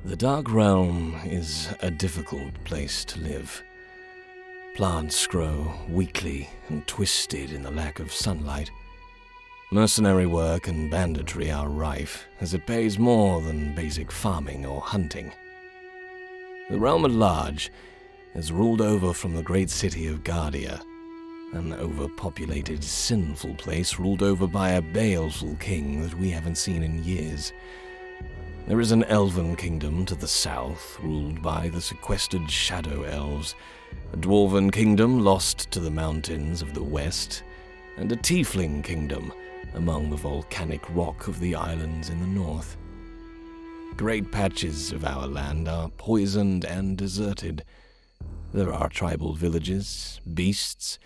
The Dark Realm is a difficult place to live. Plants grow weakly and twisted in the lack of sunlight. Mercenary work and banditry are rife, as it pays more than basic farming or hunting. The realm at large is ruled over from the great city of Guardia, an overpopulated, sinful place ruled over by a baleful king that we haven't seen in years. There is an elven kingdom to the south, ruled by the sequestered shadow elves, a dwarven kingdom lost to the mountains of the west, and a tiefling kingdom among the volcanic rock of the islands in the north. Great patches of our land are poisoned and deserted. There are tribal villages, beasts,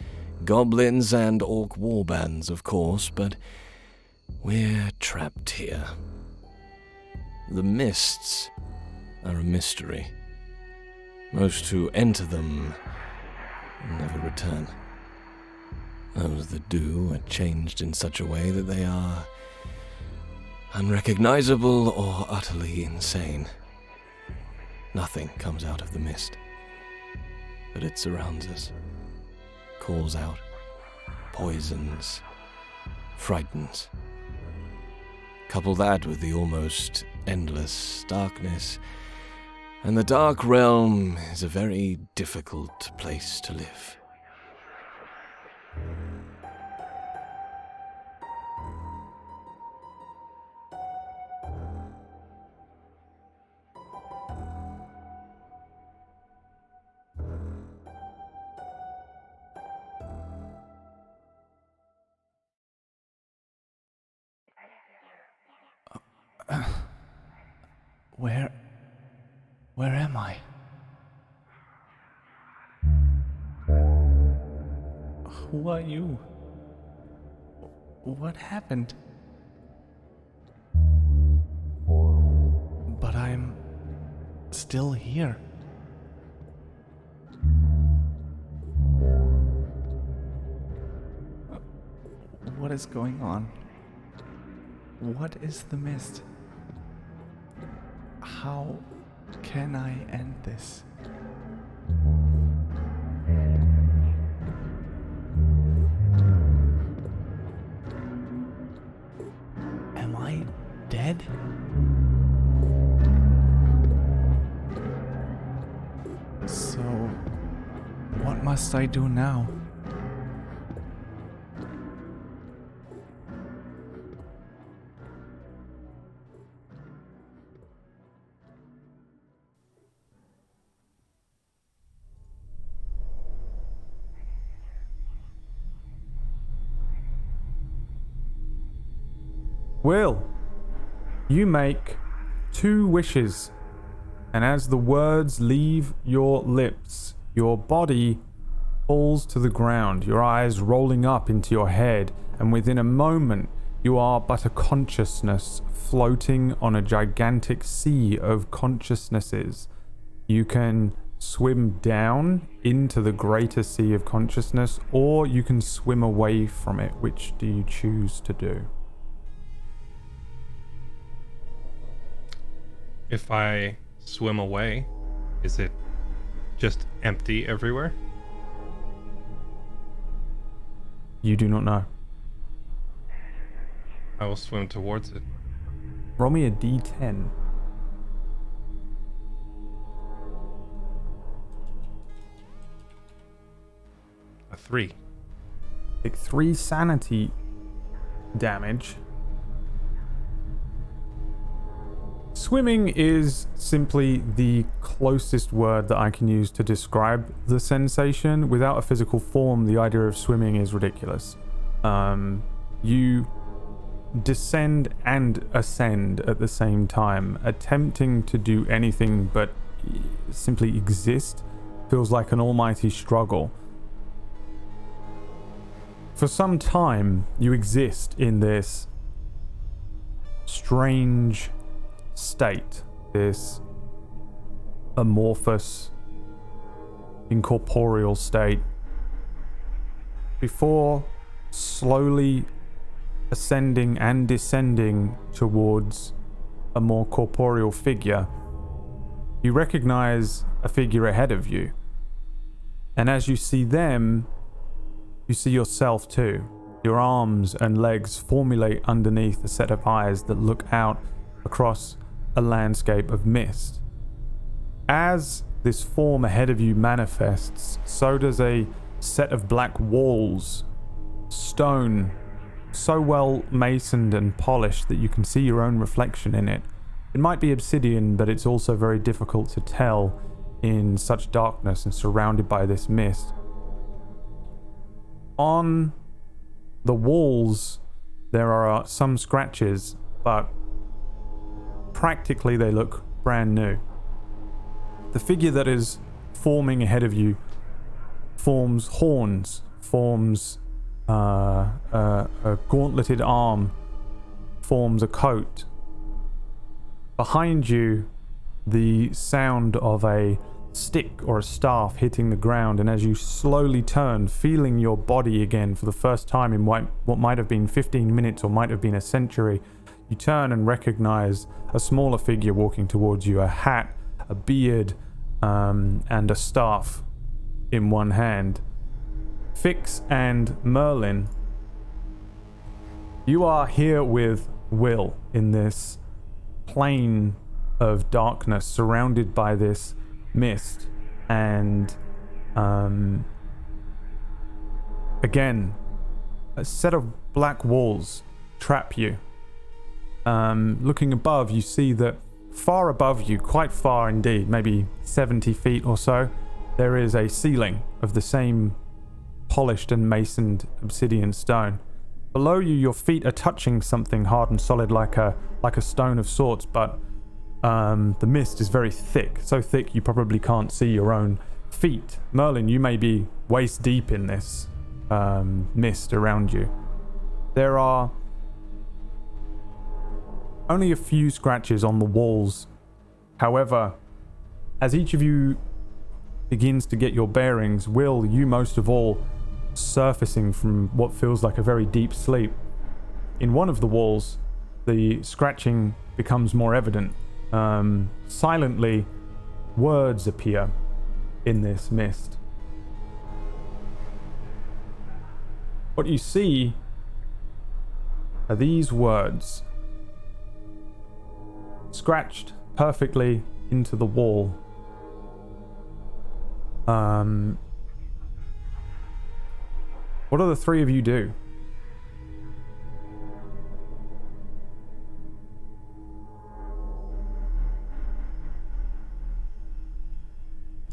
goblins, and orc warbands, of course, but we're trapped here. The mists are a mystery. Most who enter them never return. Those that do are changed in such a way that they are unrecognizable or utterly insane. Nothing comes out of the mist, but it surrounds us, calls out, poisons, frightens. Couple that with the almost endless darkness, and the Dark Realm is a very difficult place to live. Where am I? Who are you? What happened? But I'm still here. What is going on? What is the mist? How can I end this? Am I dead? So, what must I do now? Will, you make 2 wishes, and as the words leave your lips, your body falls to the ground, your eyes rolling up into your head, and within a moment you are but a consciousness floating on a gigantic sea of consciousnesses. You can swim down into the greater sea of consciousness, or you can swim away from it. Which do you choose to do? If I swim away, is it just empty everywhere? You do not know. I will swim towards it. Roll me a d10. A 3. Take 3 sanity damage. Swimming is simply the closest word that I can use to describe the sensation. Without a physical form, the idea of swimming is ridiculous. You descend and ascend at the same time. Attempting to do anything but simply exist feels like an almighty struggle. For some time, you exist in this strange state, this amorphous, incorporeal state, before slowly ascending and descending towards a more corporeal figure you recognize a figure ahead of you. And as you see them, you see yourself too. Your arms and legs formulate underneath a set of eyes that look out across a landscape of mist. As this form ahead of you manifests, so does a set of black walls, stone, so well masoned and polished that you can see your own reflection in it. It might be obsidian, but it's also very difficult to tell in such darkness and surrounded by this mist. On the walls, there are some scratches, but practically they look brand new. The figure that is forming ahead of you forms horns, forms a gauntleted arm, forms a coat. Behind you, the sound of a stick or a staff hitting the ground, and as you slowly turn, feeling your body again for the first time in what might have been 15 minutes or might have been a century, you turn and recognize a smaller figure walking towards you, a hat, a beard, and a staff in one hand. Fix and Merlin, you are here with Will in this plane of darkness, surrounded by this mist, and again, a set of black walls trap you. Looking above, you see that far above you, quite far indeed, maybe 70 feet or so, there is a ceiling of the same polished and masoned obsidian stone. Below you, your feet are touching something hard and solid like a stone of sorts, but the mist is very thick, so thick you probably can't see your own feet. Merlin, you may be waist deep in this mist around you. There are only a few scratches on the walls. However, as each of you begins to get your bearings, Will, you most of all, surfacing from what feels like a very deep sleep. In one of the walls, the scratching becomes more evident. Silently, words appear in this mist. What you see are these words scratched perfectly into the wall. What do the three of you do?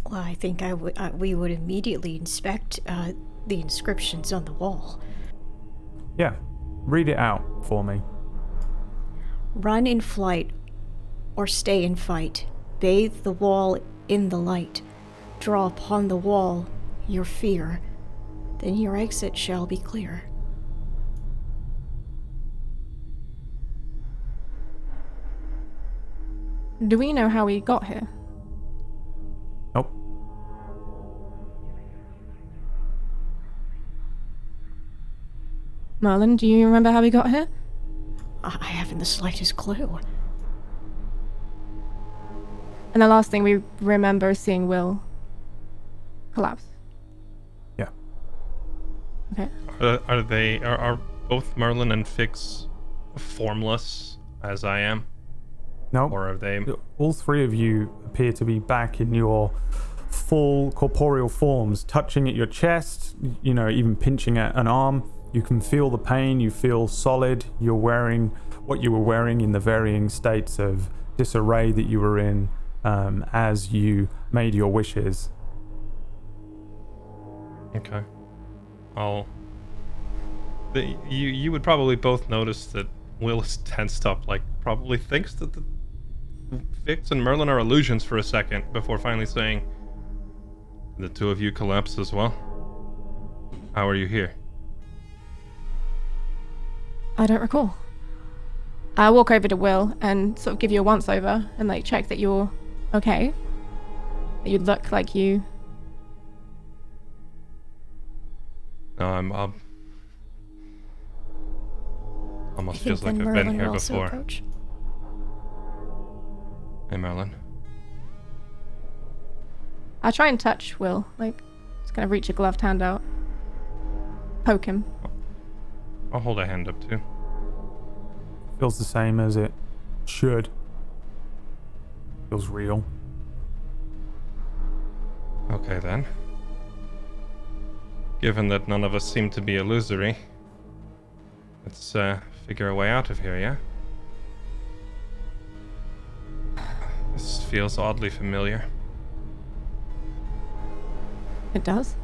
Well, I think we would immediately inspect the inscriptions on the wall. Yeah, read it out for me. Run in flight or stay in fight. Bathe the wall in the light. Draw upon the wall your fear. Then your exit shall be clear. Do we know how we got here? Nope. Merlin, do you remember how we got here? I haven't the slightest clue. And the last thing we remember is seeing Will collapse. Yeah. Okay. Are both Merlin and Fix formless as I am? Nope. Or are they? All three of you appear to be back in your full corporeal forms, touching at your chest, even pinching at an arm. You can feel the pain, you feel solid. You're wearing what you were wearing in the varying states of disarray that you were in as you made your wishes. Okay. You would probably both notice that Will is tensed up, probably thinks that the Fix and Merlin are illusions for a second before finally saying, "The two of you collapsed as well? How are you here?" I don't recall. I walk over to Will and sort of give you a once over and check that you're okay. That you look like you. No, I'm almost I feels think like then I've Merlin been here will also before. approach. Hey, Merlin. I try and touch Will, like, just kind of reach a gloved hand out. Poke him. I'll hold a hand up too. Feels the same as it should. Feels real. Okay then. Given that none of us seem to be illusory, let's figure a way out of here, yeah? This feels oddly familiar. It does.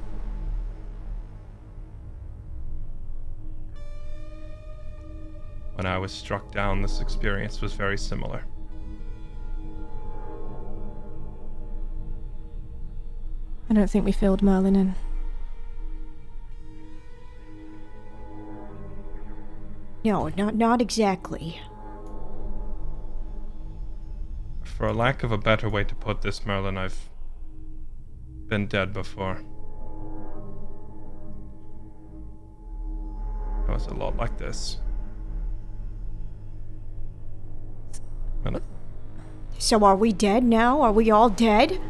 When I was struck down, this experience was very similar. I don't think we filled Merlin in. No, not exactly. For a lack of a better way to put this, Merlin, I've been dead before. It was a lot like this. And So are we dead now? Are we all dead?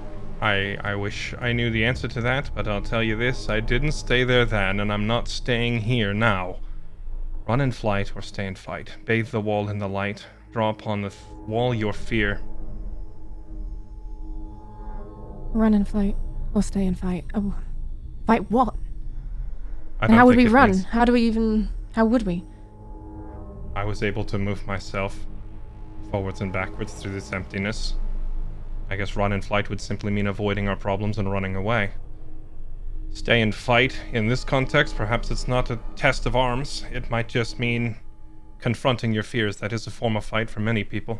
I wish I knew the answer to that, but I'll tell you this, I didn't stay there then, and I'm not staying here now. Run in flight or stay and fight. Bathe the wall in the light. Draw upon the wall your fear. Run and float, or stay and fight. Oh, fight what? I And don't how would think we it run? means- How would we? I was able to move myself forwards and backwards through this emptiness. I guess run and flight would simply mean avoiding our problems and running away. Stay and fight, in this context, perhaps it's not a test of arms. It might just mean confronting your fears. That is a form of fight for many people.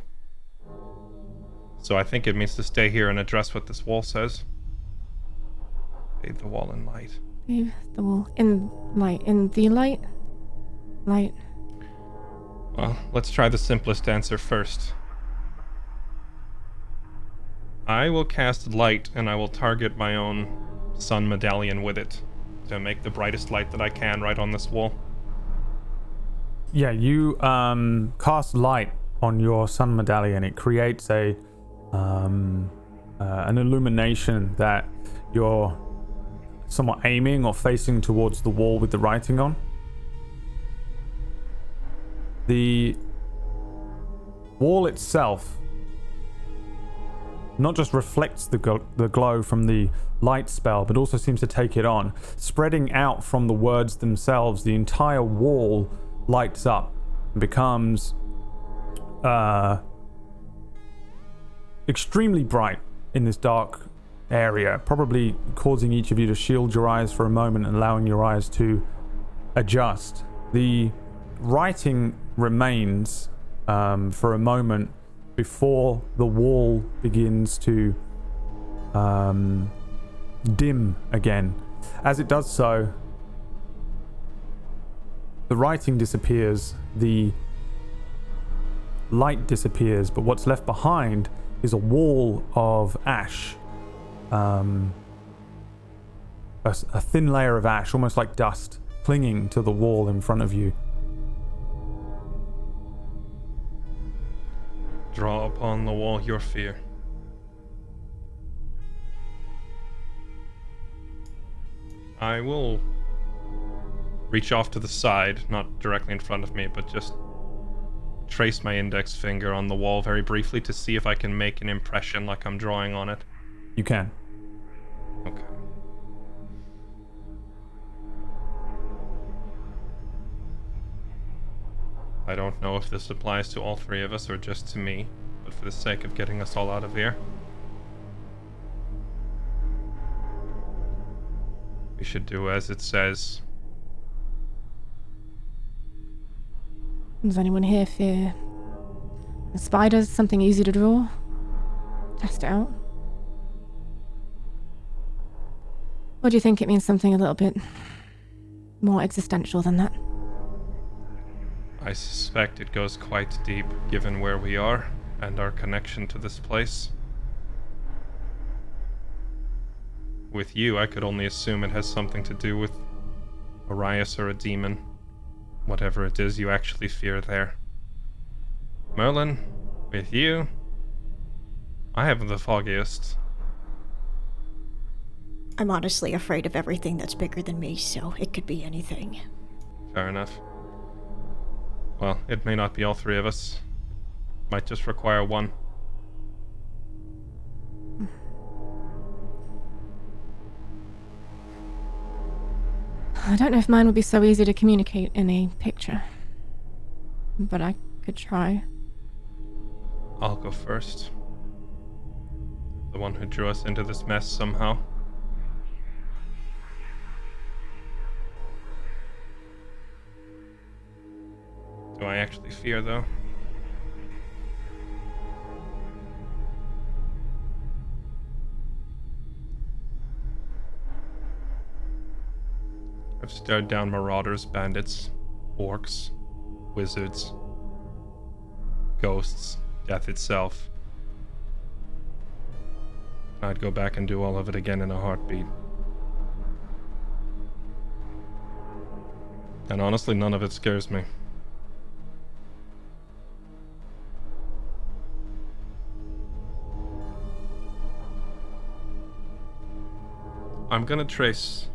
So I think it means to stay here and address what this wall says. Bathe the wall in light. Bathe the wall in light. In the light? Light. Well, let's try the simplest answer first. I will cast light, and I will target my own sun medallion with it to make the brightest light that I can right on this wall. Yeah, you cast light on your sun medallion. It creates an illumination that you're somewhat aiming or facing towards the wall with the writing on. The wall itself not just reflects the glow from the light spell, but also seems to take it on. Spreading out from the words themselves, the entire wall lights up and becomes extremely bright in this dark area, probably causing each of you to shield your eyes for a moment and allowing your eyes to adjust. The writing remains for a moment before the wall begins to dim again. As it does so, the writing disappears, the light disappears, but what's left behind is a wall of ash. A thin layer of ash, almost like dust, clinging to the wall in front of you. Draw upon the wall your fear. I will reach off to the side, not directly in front of me, but just trace my index finger on the wall very briefly to see if I can make an impression like I'm drawing on it. You can. Okay. I don't know if this applies to all three of us or just to me, but for the sake of getting us all out of here, we should do as it says. Does anyone here fear the spiders? Something easy to draw? Test it out. Or do you think it means something a little bit more existential than that? I suspect it goes quite deep, given where we are and our connection to this place. With you, I could only assume it has something to do with Arias or a demon. Whatever it is you actually fear there. Merlin, with you, I haven't the foggiest. I'm honestly afraid of everything that's bigger than me, so it could be anything. Fair enough. Well, it may not be all three of us. Might just require one. I don't know if mine would be so easy to communicate in a picture. But I could try. I'll go first. The one who drew us into this mess somehow. Do I actually fear, though? I've stared down marauders, bandits, orcs, wizards, ghosts, death itself. I'd go back and do all of it again in a heartbeat. And honestly, none of it scares me. I'm gonna trace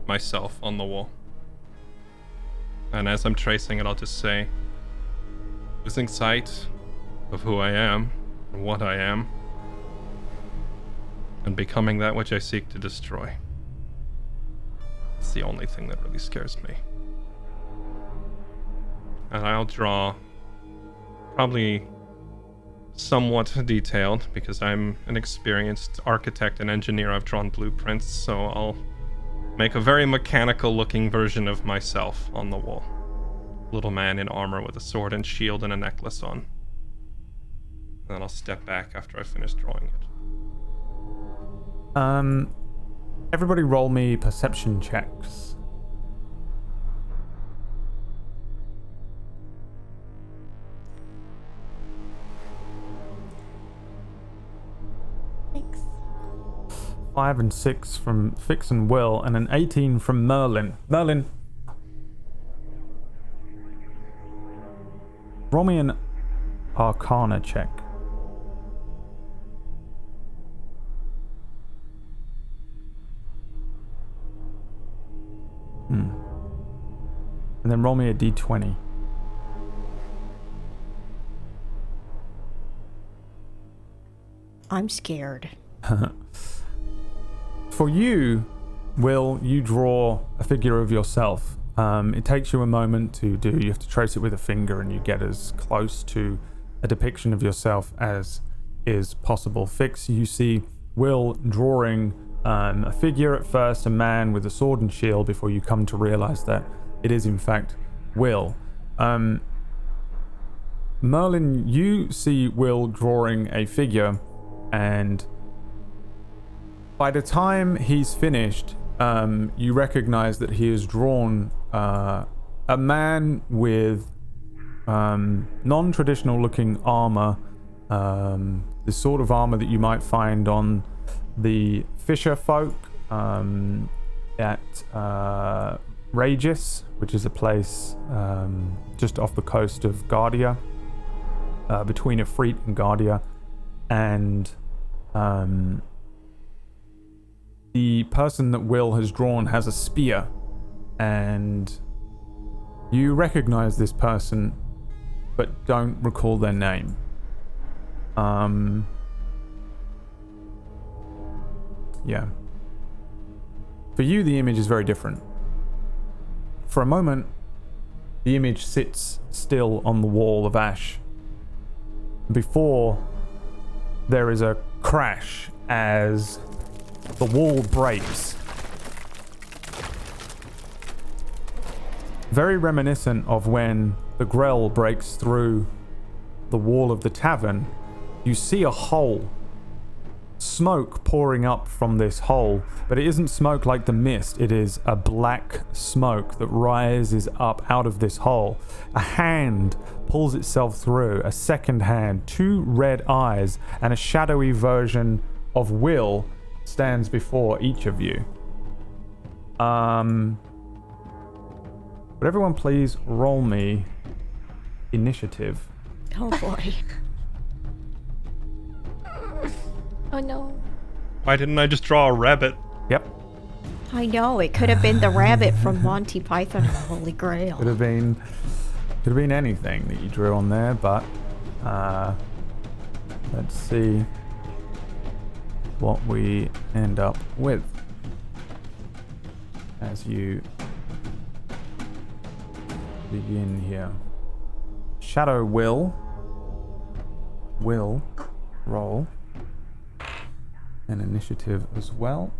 myself on the wall. And as I'm tracing it, I'll just say, losing sight of who I am and what I am, and becoming that which I seek to destroy. It's the only thing that really scares me. And I'll draw probably somewhat detailed, because I'm an experienced architect and engineer. I've drawn blueprints, so I'll make a very mechanical looking version of myself on the wall. Little man in armor with a sword and shield and a necklace on. And then I'll step back after I finish drawing it. Everybody roll me perception checks. Thanks. 5 and 6 from Fix and Will, and an 18 from Merlin. Merlin, roll me an Arcana check. And then roll me a d20. I'm scared. For you, Will, you draw a figure of yourself. It takes you a moment to do. You have to trace it with a finger, and you get as close to a depiction of yourself as is possible. Fix, you see Will drawing a figure at first, a man with a sword and shield, before you come to realize that it is in fact Will. Merlin, you see Will drawing a figure, and by the time he's finished, you recognize that he has drawn a man with non-traditional looking armor, the sort of armor that you might find on the fisher folk at Regis, which is a place just off the coast of Guardia, between Efreet and Guardia, and the person that Will has drawn has a spear, and you recognize this person but don't recall their name. Yeah. For you, the image is very different. For a moment, the image sits still on the wall of ash. Before, there is a crash as the wall breaks. Very reminiscent of when the grell breaks through the wall of the tavern. You see a hole. Smoke pouring up from this hole, but it isn't smoke like the mist. It is a black smoke that rises up out of this hole. A hand pulls itself through, a second hand, 2 red eyes, and a shadowy version of Will stands before each of you. Would everyone please roll me initiative? Oh boy. Oh no. Why didn't I just draw a rabbit? Yep. I know, it could have been the rabbit from Monty Python and the Holy Grail. Could have been anything that you drew on there, but let's see what we end up with as you begin here. Shadow will roll an initiative as well.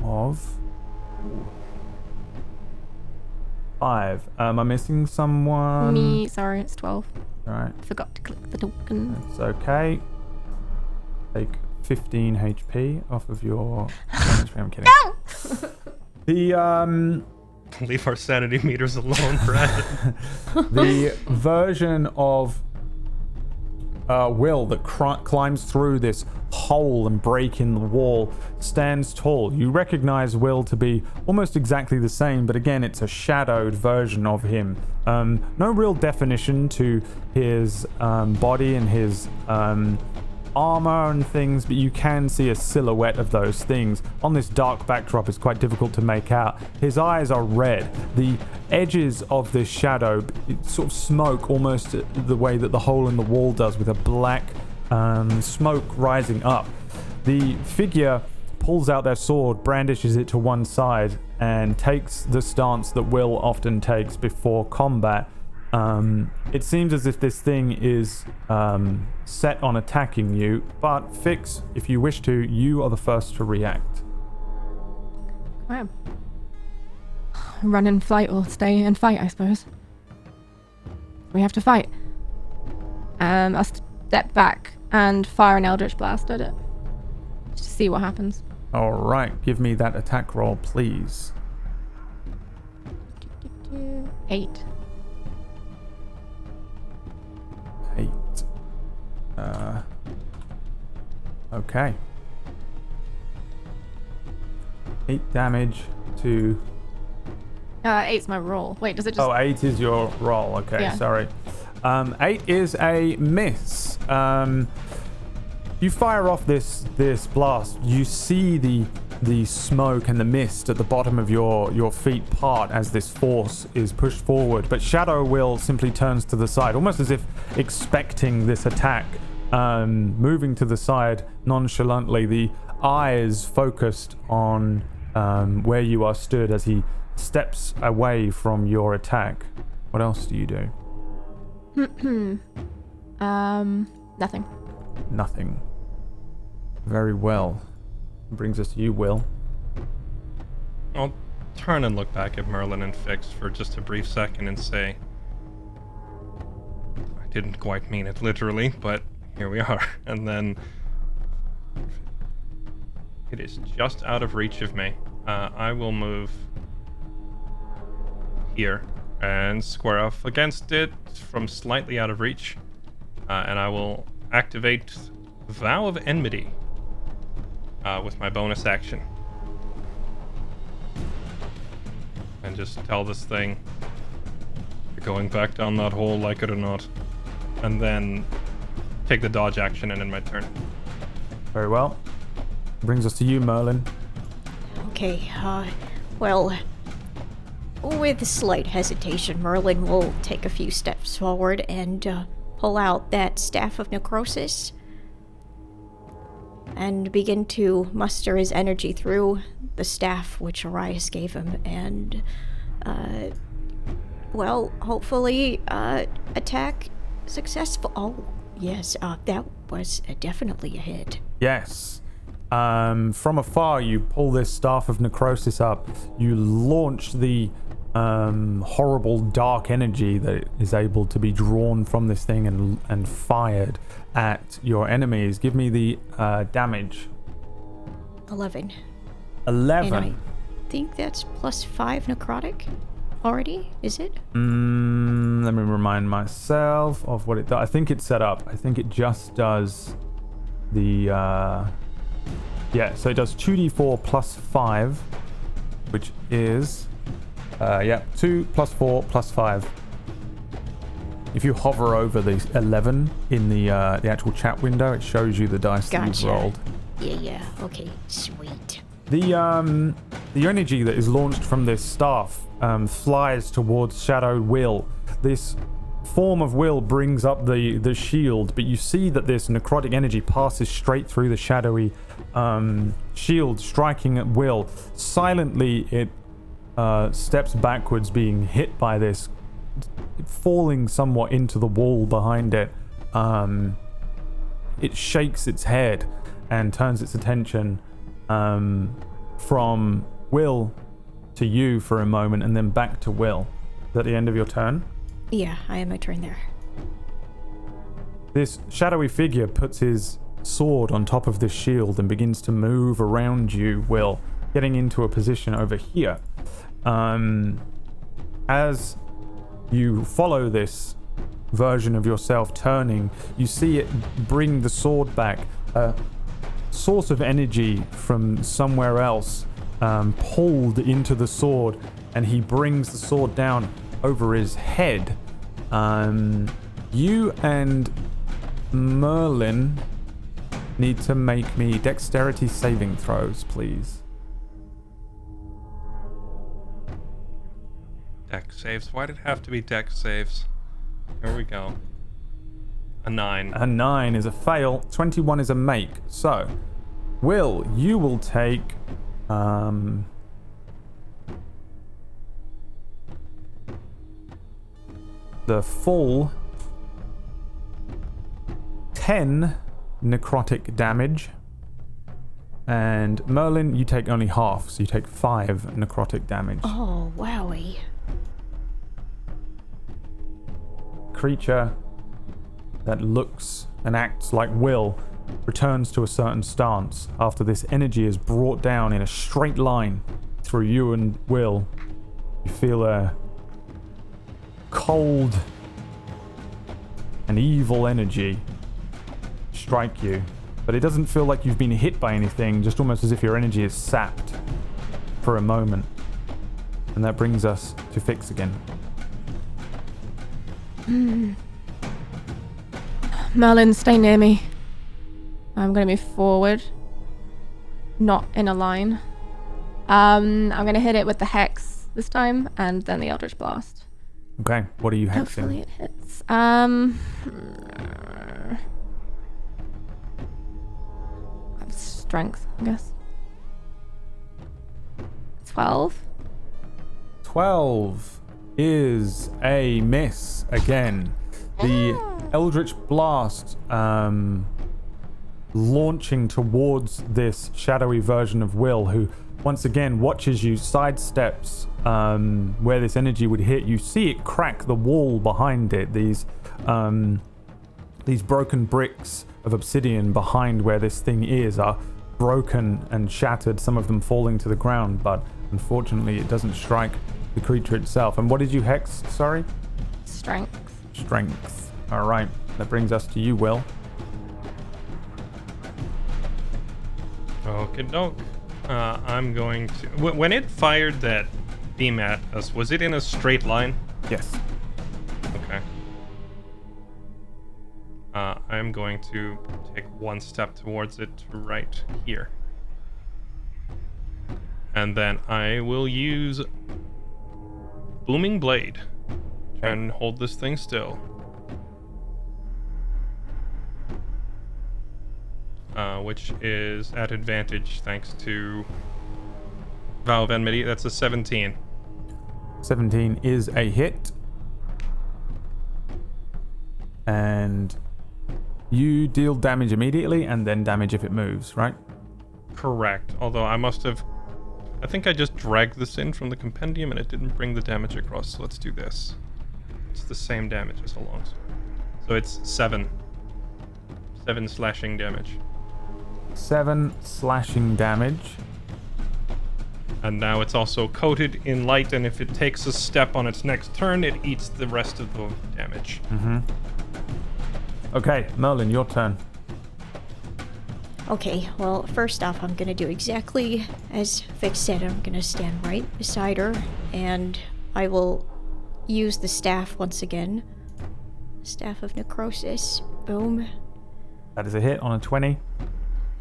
Of 5. Am I missing someone? Me, sorry, it's 12. Right, Forgot to click the token. it's okay. Take 15 HP off of your HP. I'm kidding. The Leave our sanity meters alone, Brad. the version of Will that climbs through this hole and break in the wall stands tall. You recognize Will to be almost exactly the same, but again, it's a shadowed version of him. No real definition to his body and his armor and things, but you can see a silhouette of those things. On this dark backdrop, it's quite difficult to make out. His eyes are red. The edges of this shadow sort of smoke almost the way that the hole in the wall does, with a black smoke rising up. The figure pulls out their sword, brandishes it to one side, and takes the stance that Will often takes before combat. It seems as if this thing is set on attacking you, but Fix, if you wish to, you are the first to react. Wow. Run and flight or stay and fight, I suppose. We have to fight. I'll step back and fire an Eldritch Blast at it. Just to see what happens. Alright, give me that attack roll, please. 8. 8. Okay. 8 damage to... 8's my roll. Wait, does it just... Oh, 8 is your roll. Okay, Yeah. sorry. 8 is a miss. You fire off this blast. You see the smoke and the mist at the bottom of your feet part as this force is pushed forward. But Shadow Will simply turns to the side, almost as if expecting this attack, moving to the side nonchalantly, the eyes focused on where you are stood as he steps away from your attack. What else do you do? Nothing. Nothing. Very well. Brings us to you, Will. I'll turn and look back at Merlin and Fix for just a brief second and say, I didn't quite mean it literally, but here we are. And then it is just out of reach of me. I will move here and square off against it from slightly out of reach. And I will activate Vow of Enmity with my bonus action. And just tell this thing, you're going back down that hole, like it or not. And then take the dodge action and end my turn. Very well. Brings us to you, Merlin. Okay, well, with slight hesitation, Merlin will take a few steps forward and pull out that Staff of Necrosis and begin to muster his energy through the staff which Arias gave him and, well, hopefully attack successful. Oh, yes, that was definitely a hit. Yes. From afar, you pull this Staff of Necrosis up. You launch the horrible dark energy that is able to be drawn from this thing and fired at your enemies. Give me the damage. 11. 11. And I think that's +5 necrotic already, is it? Let me remind myself of what it does. I think it's set up. I think it just does the... yeah, so it does 2d4 +5, which is... 2 +4 +5. If you hover over the 11 in the actual chat window, it shows you the dice that you've Gotcha. rolled. Yeah. Okay. Sweet. The energy that is launched from this staff flies towards Shadow Will. This form of Will brings up the shield, but you see that this necrotic energy passes straight through the shadowy shield, striking at Will. Silently, it steps backwards, being hit by this, falling somewhat into the wall behind it. It shakes its head and turns its attention from Will to you for a moment, and then back to Will. Is that the end of your turn? Yeah, I am my turn there. This shadowy figure puts his sword on top of this shield and begins to move around you, Will, getting into a position over here. As you follow this version of yourself turning, you see it bring the sword back. A source of energy from somewhere else pulled into the sword, and he brings the sword down over his head. You and Merlin need to make me dexterity saving throws, please. Dex saves. Why did it have to be dex saves? Here we go. A 9. A 9 is a fail. 21 is a make. So, Will, you will take the full 10 necrotic damage, and Merlin, you take only half, so you take 5 necrotic damage. Oh, wowie. Creature that looks and acts like Will returns to a certain stance after this energy is brought down in a straight line through you and Will. You feel a cold and evil energy strike you, but it doesn't feel like you've been hit by anything, just almost as if your energy is sapped for a moment. And that brings us to Fix again. Merlin, stay near me. I'm going to move forward. Not in a line. I'm going to hit it with the Hex this time, and then the Eldritch Blast. Okay, what are you hexing? Hopefully it hits. 'Strength, I guess. 12. 12 is a miss again. The Eldritch Blast launching towards this shadowy version of Will, who once again watches you, sidesteps where this energy would hit. You see it crack the wall behind it. These broken bricks of obsidian behind where this thing is are broken and shattered, some of them falling to the ground, but unfortunately it doesn't strike the creature itself. And what did you hex? Sorry? Strength. Strength. All right, that brings us to you, Will. Okie doke. I'm going to... When it fired that beam at us, was it in a straight line? Yes. Okay. I'm going to take one step towards it right here. And then I will use Booming Blade and hold this thing still. Which is at advantage thanks to Vow of Enmity. That's a 17. 17 is a hit. And you deal damage immediately and then damage if it moves, right? Correct. Although I think I just dragged this in from the compendium and it didn't bring the damage across, so let's do this. It's the same damage as a longsword. So it's 7. 7 slashing damage. 7 slashing damage. And now it's also coated in light, and if it takes a step on its next turn, it eats the rest of the damage. Mm-hmm. Okay, Merlin, your turn. Okay, well, first off, I'm gonna do exactly as Vic said. I'm gonna stand right beside her, and I will use the staff once again Staff of Necrosis. Boom. That is a hit on a 20.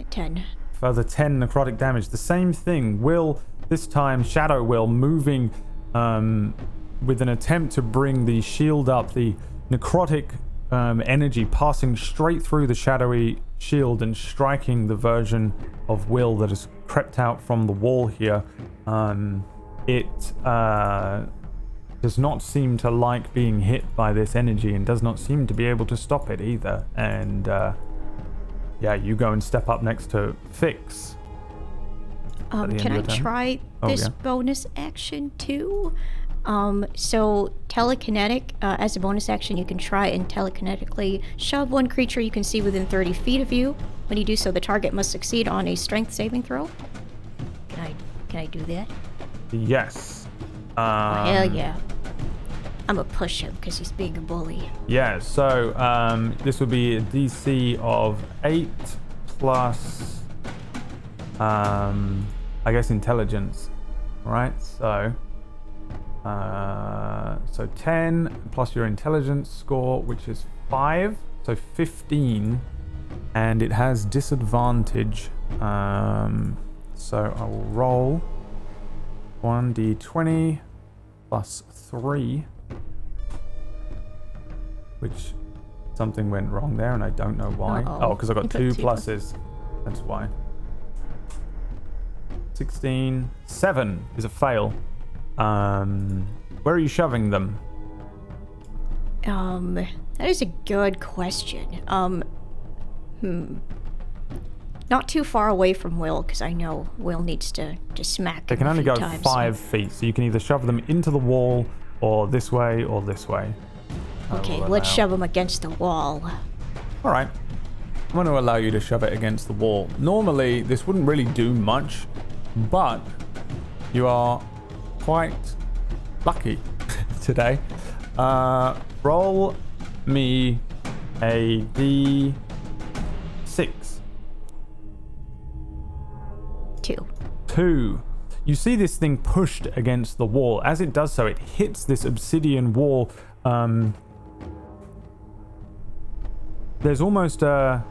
10. Further 10 necrotic damage. The same thing. Will, this time, Shadow Will, moving with an attempt to bring the shield up, the necrotic energy passing straight through the shadowy shield and striking the version of Will that has crept out from the wall here. It does not seem to like being hit by this energy and does not seem to be able to stop it either. And yeah, you go and step up next to Fix. Can I try this bonus action too? So telekinetic, as a bonus action, you can try and telekinetically shove one creature you can see within 30 feet of you. When you do so, the target must succeed on a strength saving throw. Can I do that? Yes. Oh, hell yeah. I'm gonna push him because he's being a bully. Yeah, so this would be a DC of 8 plus, I guess, intelligence. Right, so 10 plus your intelligence score, which is 5, so 15, and it has disadvantage. So I will roll 1d20 plus 3, which something went wrong there, and I don't know why. Uh-oh. Oh, because I got You 2 put pluses. That's why. 16, 7 is a fail. Where are you shoving them? That is a good question. Not too far away from Will, because I know Will needs to smack They him can a only few go times. 5 feet, so you can either shove them into the wall, or this way, or this way. Okay, I will let's allow. shove him against the wall. All right. I'm going to allow you to shove it against the wall. Normally, this wouldn't really do much, but you are quite lucky today. Roll me a d6. 2. You see this thing pushed against the wall. As it does so, it hits this obsidian wall. There's almost a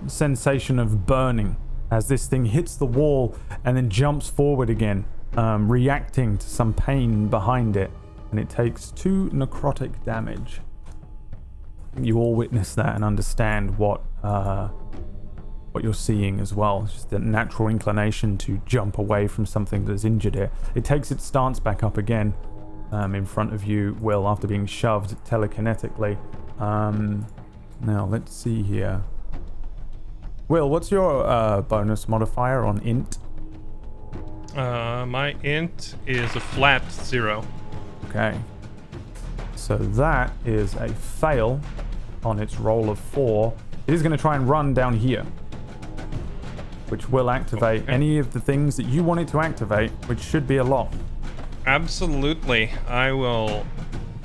sensation of burning as this thing hits the wall and then jumps forward again, reacting to some pain behind it, and it takes 2 necrotic damage. You all witness that and understand what you're seeing as well. It's just the natural inclination to jump away from something that has injured it. It takes its stance back up again in front of you, Will, after being shoved telekinetically. Now, let's see here. Will, what's your bonus modifier on int? My int is a flat 0. Okay. So that is a fail on its roll of 4. It is going to try and run down here, which will activate any of the things that you want it to activate, which should be a lot. Absolutely. I will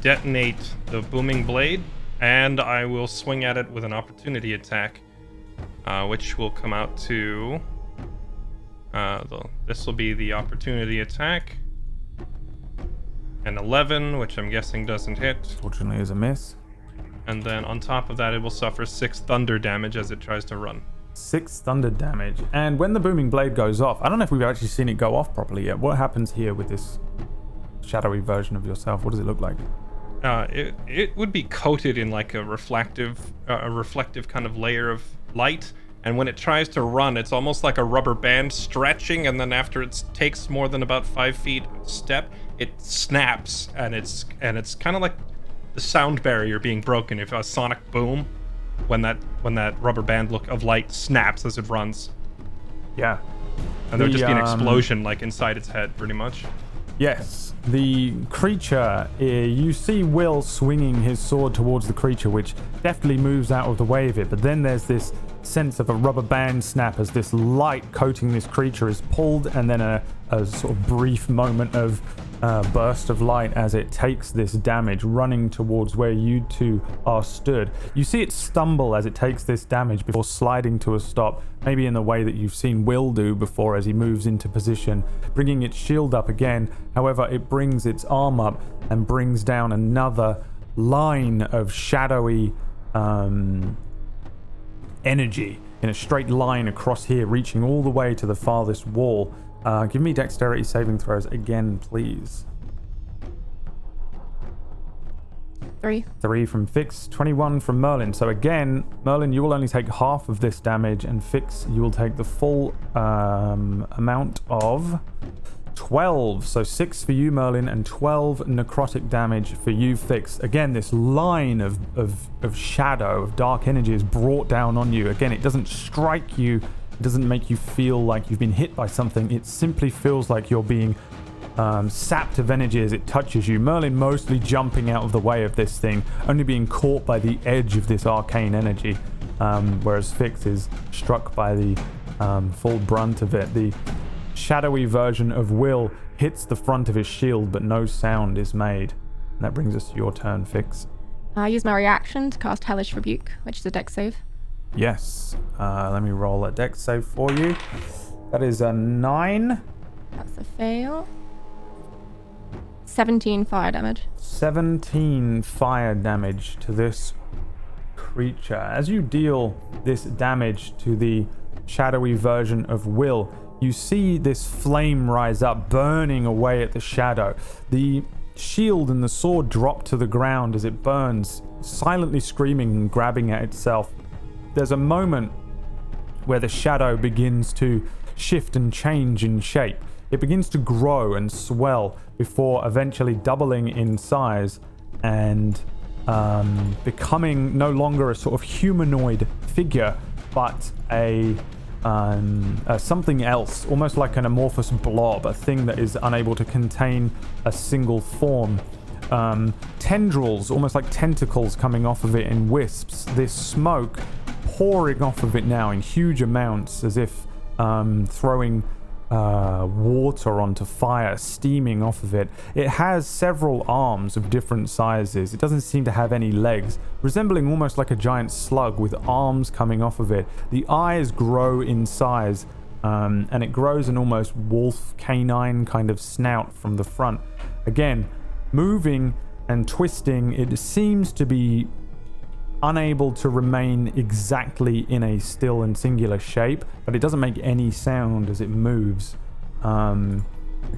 detonate the booming blade, and I will swing at it with an opportunity attack, which will come out to... this will be the opportunity attack. An 11, which I'm guessing doesn't hit. Fortunately, is a miss. And then on top of that, it will suffer 6 thunder damage as it tries to run. 6 thunder damage. And when the booming blade goes off, I don't know if we've actually seen it go off properly yet. What happens here with this shadowy version of yourself? What does it look like? It would be coated in like a reflective kind of layer of light. And when it tries to run, it's almost like a rubber band stretching, and then after it takes more than about 5 feet step, it snaps, and it's kind of like the sound barrier being broken. If a sonic boom, when that rubber band look of light snaps as it runs, Yeah. and there'd just be an explosion like inside its head, pretty much. Yes. The creature, you see Will swinging his sword towards the creature, which deftly moves out of the way of it, but then there's this sense of a rubber band snap as this light coating this creature is pulled, and then a sort of brief moment of burst of light as it takes this damage, running towards where you two are stood. You see it stumble as it takes this damage before sliding to a stop, maybe in the way that you've seen Will do before as he moves into position, bringing its shield up again. However, it brings its arm up and brings down another line of shadowy energy in a straight line across here, reaching all the way to the farthest wall. Give me dexterity saving throws again, please. 3. 3 from Fix, 21 from Merlin. So again, Merlin, you will only take half of this damage, and Fix, you will take the full amount of 12. So 6 for you, Merlin, and 12 necrotic damage for you, Fix. Again, this line of shadow, of dark energy is brought down on you. Again, it doesn't strike you. It doesn't make you feel like you've been hit by something. It simply feels like you're being sapped of energy as it touches you. Merlin mostly jumping out of the way of this thing, only being caught by the edge of this arcane energy, whereas Fix is struck by the full brunt of it. The shadowy version of Will hits the front of his shield, but no sound is made. And that brings us to your turn, Fix. I use my reaction to cast Hellish Rebuke, which is a dex save. Yes. Let me roll a dex save for you. That is a 9. That's a fail. 17 fire damage. 17 fire damage to this creature. As you deal this damage to the shadowy version of Will, you see this flame rise up, burning away at the shadow. The shield and the sword drop to the ground as it burns, silently screaming and grabbing at itself. There's a moment where the shadow begins to shift and change in shape. It begins to grow and swell before eventually doubling in size and becoming no longer a sort of humanoid figure, but a something else, almost like an amorphous blob, a thing that is unable to contain a single form. Tendrils, almost like tentacles, coming off of it in wisps. This smoke pouring off of it now in huge amounts, as if throwing water onto fire, steaming off of it. It has several arms of different sizes. It doesn't seem to have any legs, resembling almost like a giant slug with arms coming off of it. The eyes grow in size, and it grows an almost wolf canine kind of snout from the front. Again, moving and twisting, it seems to be unable to remain exactly in a still and singular shape, but it doesn't make any sound as it moves. The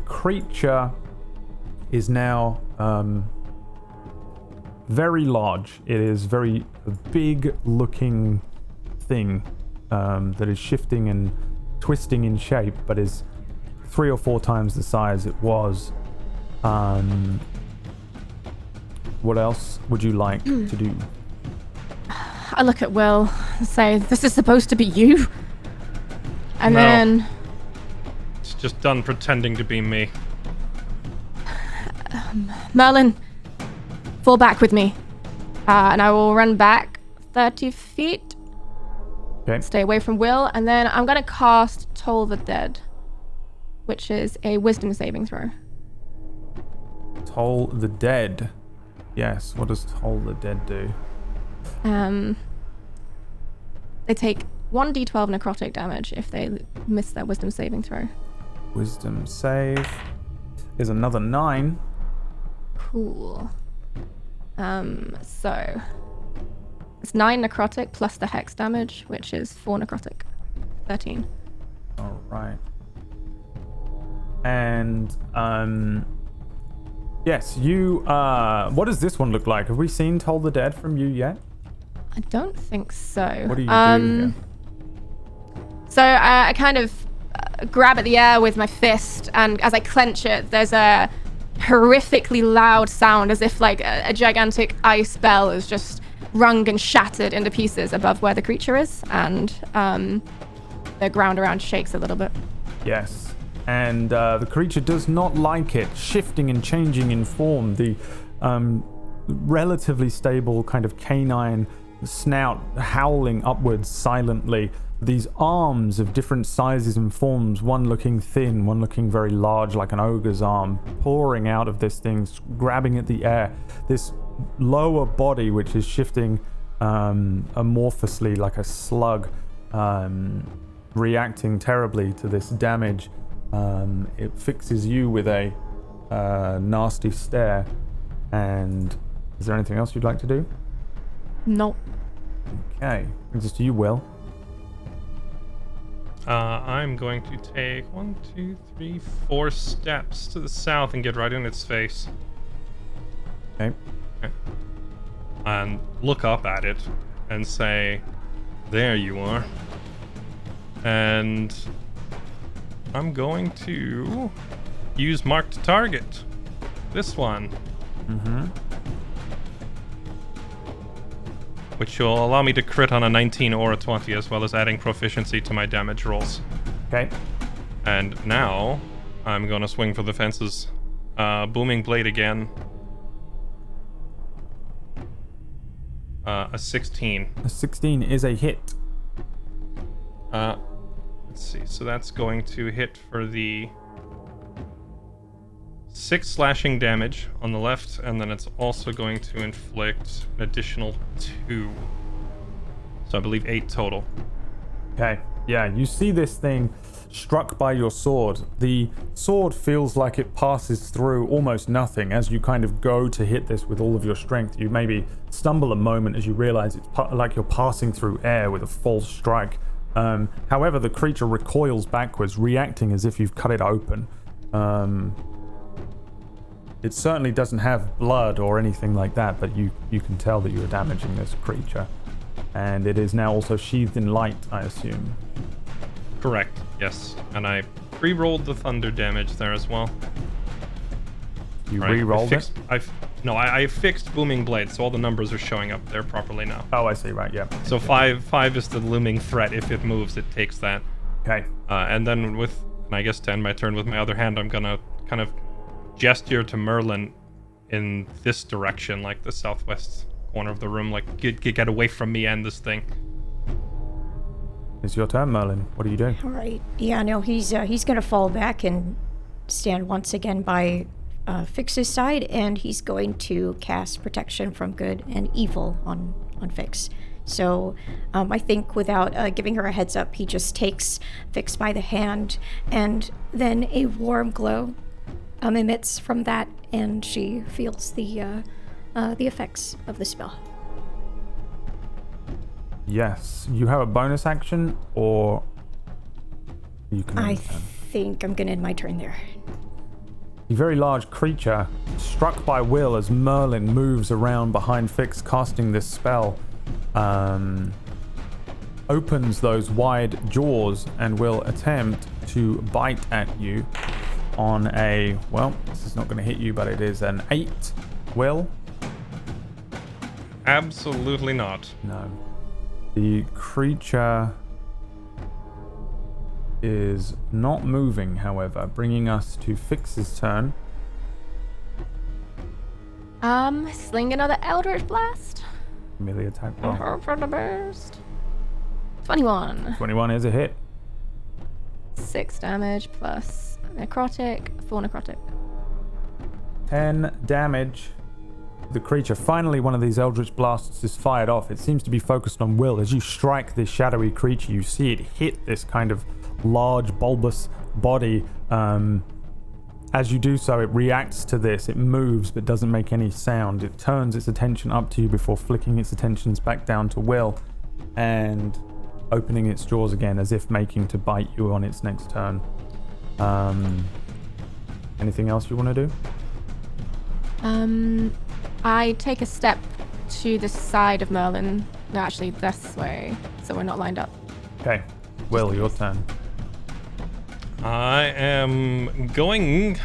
creature is now very large. It is very big looking thing that is shifting and twisting in shape, but is 3 or 4 times the size it was. What else would you like to do? I look at Will and say, "This is supposed to be you?" And No. then... It's just done pretending to be me. Merlin, fall back with me. And I will run back 30 feet. Okay. Stay away from Will. And then I'm going to cast Toll the Dead, which is a wisdom saving throw. Toll the Dead. Yes, what does Toll the Dead do? They take 1d12 necrotic damage if they miss their wisdom saving throw. Wisdom save is another 9. Cool. So it's 9 necrotic plus the hex damage, which is 4 necrotic. 13. All right. And yes, you what does this one look like? Have we seen Toll the Dead from you yet? I don't think so. What do you do here? So I kind of grab at the air with my fist, and as I clench it, there's a horrifically loud sound, as if like a gigantic ice bell is just rung and shattered into pieces above where the creature is, and the ground around shakes a little bit. Yes. And the creature does not like it, shifting and changing in form. The relatively stable kind of canine snout howling upwards silently. These arms of different sizes and forms, one looking thin, one looking very large like an ogre's arm, pouring out of this thing, grabbing at the air. This lower body, which is shifting amorphously like a slug, reacting terribly to this damage. It fixes you with a nasty stare and Is there anything else you'd like to do? Nope. Okay. Brings us to you, Will. I'm going to take 1, 2, 3, 4 steps to the south and get right in its face. Okay. And look up at it and say, "There you are." And I'm going to use marked target. This one. Mm-hmm. Which will allow me to crit on a 19 or a 20, as well as adding proficiency to my damage rolls. Okay. And now, I'm gonna swing for the fences. Booming Blade again. A 16. A 16 is a hit. Let's see, so that's going to hit for the 6 slashing damage on the left, and then it's also going to inflict an additional 2. So I believe 8 total. Okay. Yeah, you see this thing struck by your sword. The sword feels like it passes through almost nothing as you kind of go to hit this with all of your strength. You maybe stumble a moment as you realize it's like you're passing through air with a false strike. However, the creature recoils backwards, reacting as if you've cut it open. It certainly doesn't have blood or anything like that, but you can tell that you are damaging this creature. And it is now also sheathed in light, I assume. Correct, yes. And I re-rolled the thunder damage there as well. You Right, re-rolled it? I fixed Booming Blade, so all the numbers are showing up there properly now. Oh, I see, right, yeah. So 5 is the looming threat. If it moves, it takes that. Okay. And then with, I guess, to end my turn with my other hand, I'm gonna kind of gesture to Merlin in this direction, like the southwest corner of the room, like get away from me and this thing. It's your turn, Merlin. What do you do? All right. Yeah, no, he's gonna fall back and stand once again by Fix's side, and he's going to cast Protection from Good and Evil on Fix. So I think without giving her a heads up, he just takes Fix by the hand, and then a warm glow emits from that, and she feels the effects of the spell. Yes. You have a bonus action, or you can... I think I'm gonna end my turn there. The very large creature, struck by Will as Merlin moves around behind Fix, casting this spell, opens those wide jaws and will attempt to bite at you on a... Well, this is not going to hit you, but it is an 8. Will? Absolutely not. No. The creature is not moving, however, bringing us to Fix's turn. Sling another Eldritch Blast. Melee attack roll. Hope for the best. 21. 21 is a hit. 6 damage plus necrotic, 4 necrotic. 10 damage. The creature. Finally, one of these Eldritch Blasts is fired off. It seems to be focused on Will. As you strike this shadowy creature, you see it hit this kind of large, bulbous body. As you do so, it reacts to this. It moves, but doesn't make any sound. It turns its attention up to you before flicking its attentions back down to Will and opening its jaws again, as if making to bite you on its next turn. Anything else you want to do? I take a step to the side of Merlin. No, actually, this way, so we're not lined up. Okay. Will, your turn. I am going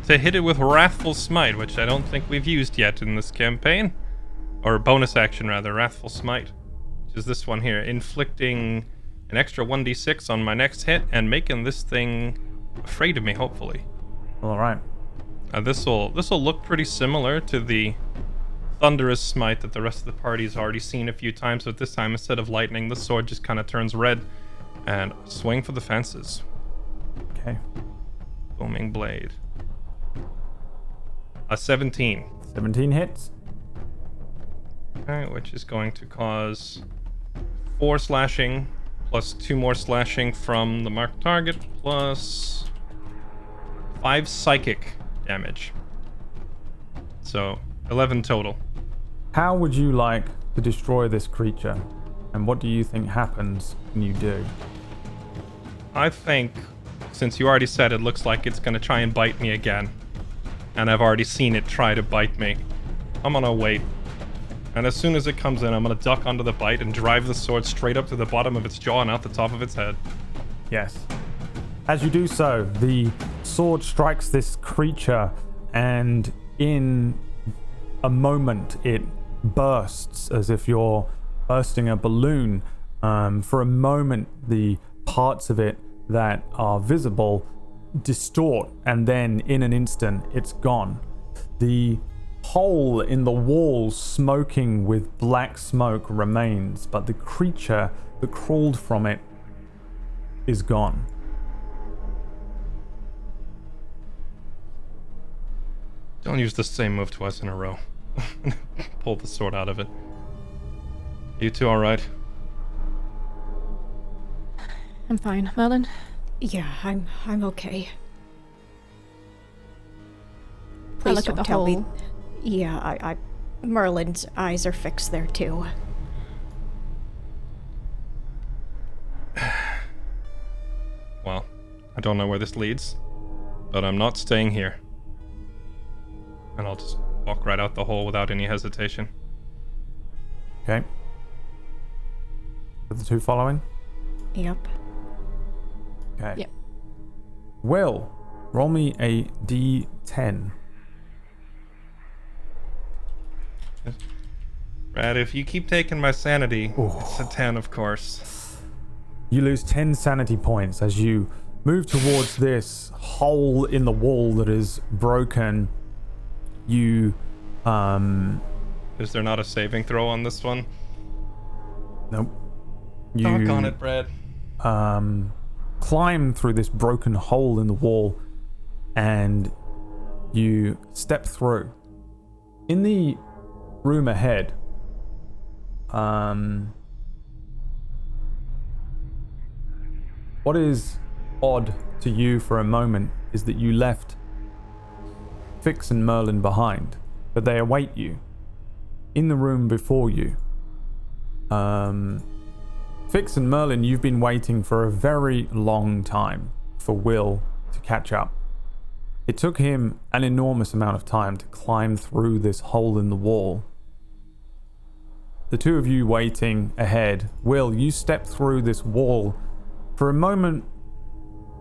to hit it with Wrathful Smite, which I don't think we've used yet in this campaign. Or bonus action, rather, Wrathful Smite. Which is this one here. Inflicting an extra 1d6 on my next hit and making this thing afraid of me, hopefully. Alright. This'll look pretty similar to the Thunderous Smite that the rest of the party's already seen a few times, but this time, instead of lightning, the sword just kind of turns red. And swing for the fences. Okay. Booming Blade. A 17. 17 hits. Okay, which is going to cause 4 slashing, plus 2 more slashing from the marked target, plus 5 psychic damage. So, 11 total. How would you like to destroy this creature? And what do you think happens when you do? I think, since you already said it looks like it's gonna try and bite me again, and I've already seen it try to bite me, I'm gonna wait. And as soon as it comes in, I'm gonna duck under the bite and drive the sword straight up to the bottom of its jaw and out the top of its head. Yes. As you do so, the sword strikes this creature, and in a moment it bursts as if you're bursting a balloon. For a moment, the parts of it that are visible distort, and then in an instant, it's gone. The hole in the wall smoking with black smoke remains, but the creature that crawled from it is gone. Don't use the same move twice in a row. Pull the sword out of it. You two alright? I'm fine. Merlin? Yeah, I'm okay. I Please look at don't the tell me. hole. Yeah, I Merlin's eyes are fixed there too. Well, I don't know where this leads, but I'm not staying here. And I'll just walk right out the hole without any hesitation. Okay. Are the two following? Yep. Okay. Yep. Will, roll me a d10. Brad, if you keep taking my sanity, it's a 10, of course. You lose 10 sanity points as you move towards this hole in the wall that is broken. You, Is there not a saving throw on this one? nope. You, Doggone it, Brad. climb through this broken hole in the wall and you step through. In the room ahead, what is odd to you for a moment is that you left Fix and Merlin behind, but they await you in the room before you. Fix and Merlin, you've been waiting for a very long time for Will to catch up. It took him an enormous amount of time to climb through this hole in the wall. The two of you waiting ahead. Will, you step through this wall. For a moment,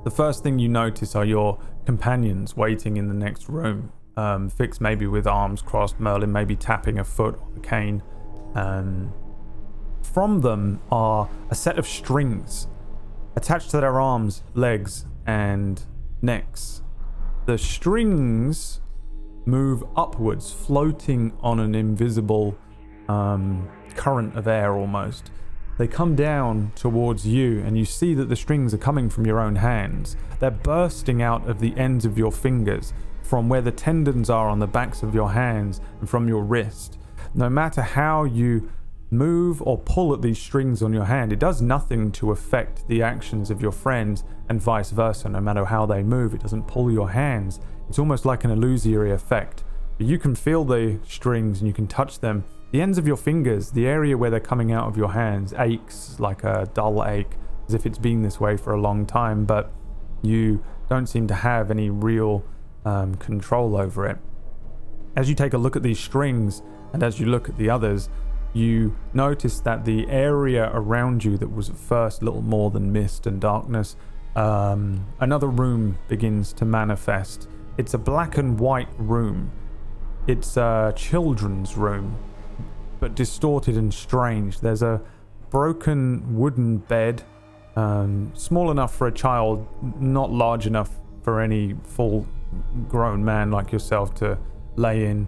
the first thing you notice are your companions waiting in the next room. Fix maybe with arms crossed, Merlin maybe tapping a foot on the cane. From them are a set of strings attached to their arms, legs, and necks. The strings move upwards, floating on an invisible current of air almost. They come down towards you, and you see that the strings are coming from your own hands. They're bursting out of the ends of your fingers, from where the tendons are on the backs of your hands and from your wrist. No matter how you move or pull at these strings on your hand, it does nothing to affect the actions of your friends, and vice versa. No matter how they move, it doesn't pull your hands. It's almost like an illusory effect. But you can feel the strings and you can touch them. The ends of your fingers, the area where they're coming out of your hands, aches like a dull ache, as if it's been this way for a long time, but you don't seem to have any real control over it. As you take a look at these strings, and as you look at the others, you notice that the area around you that was at first little more than mist and darkness, another room begins to manifest. It's a black and white room. It's a children's room, but distorted and strange. There's a broken wooden bed, small enough for a child, not large enough for any full-grown man like yourself to lay in.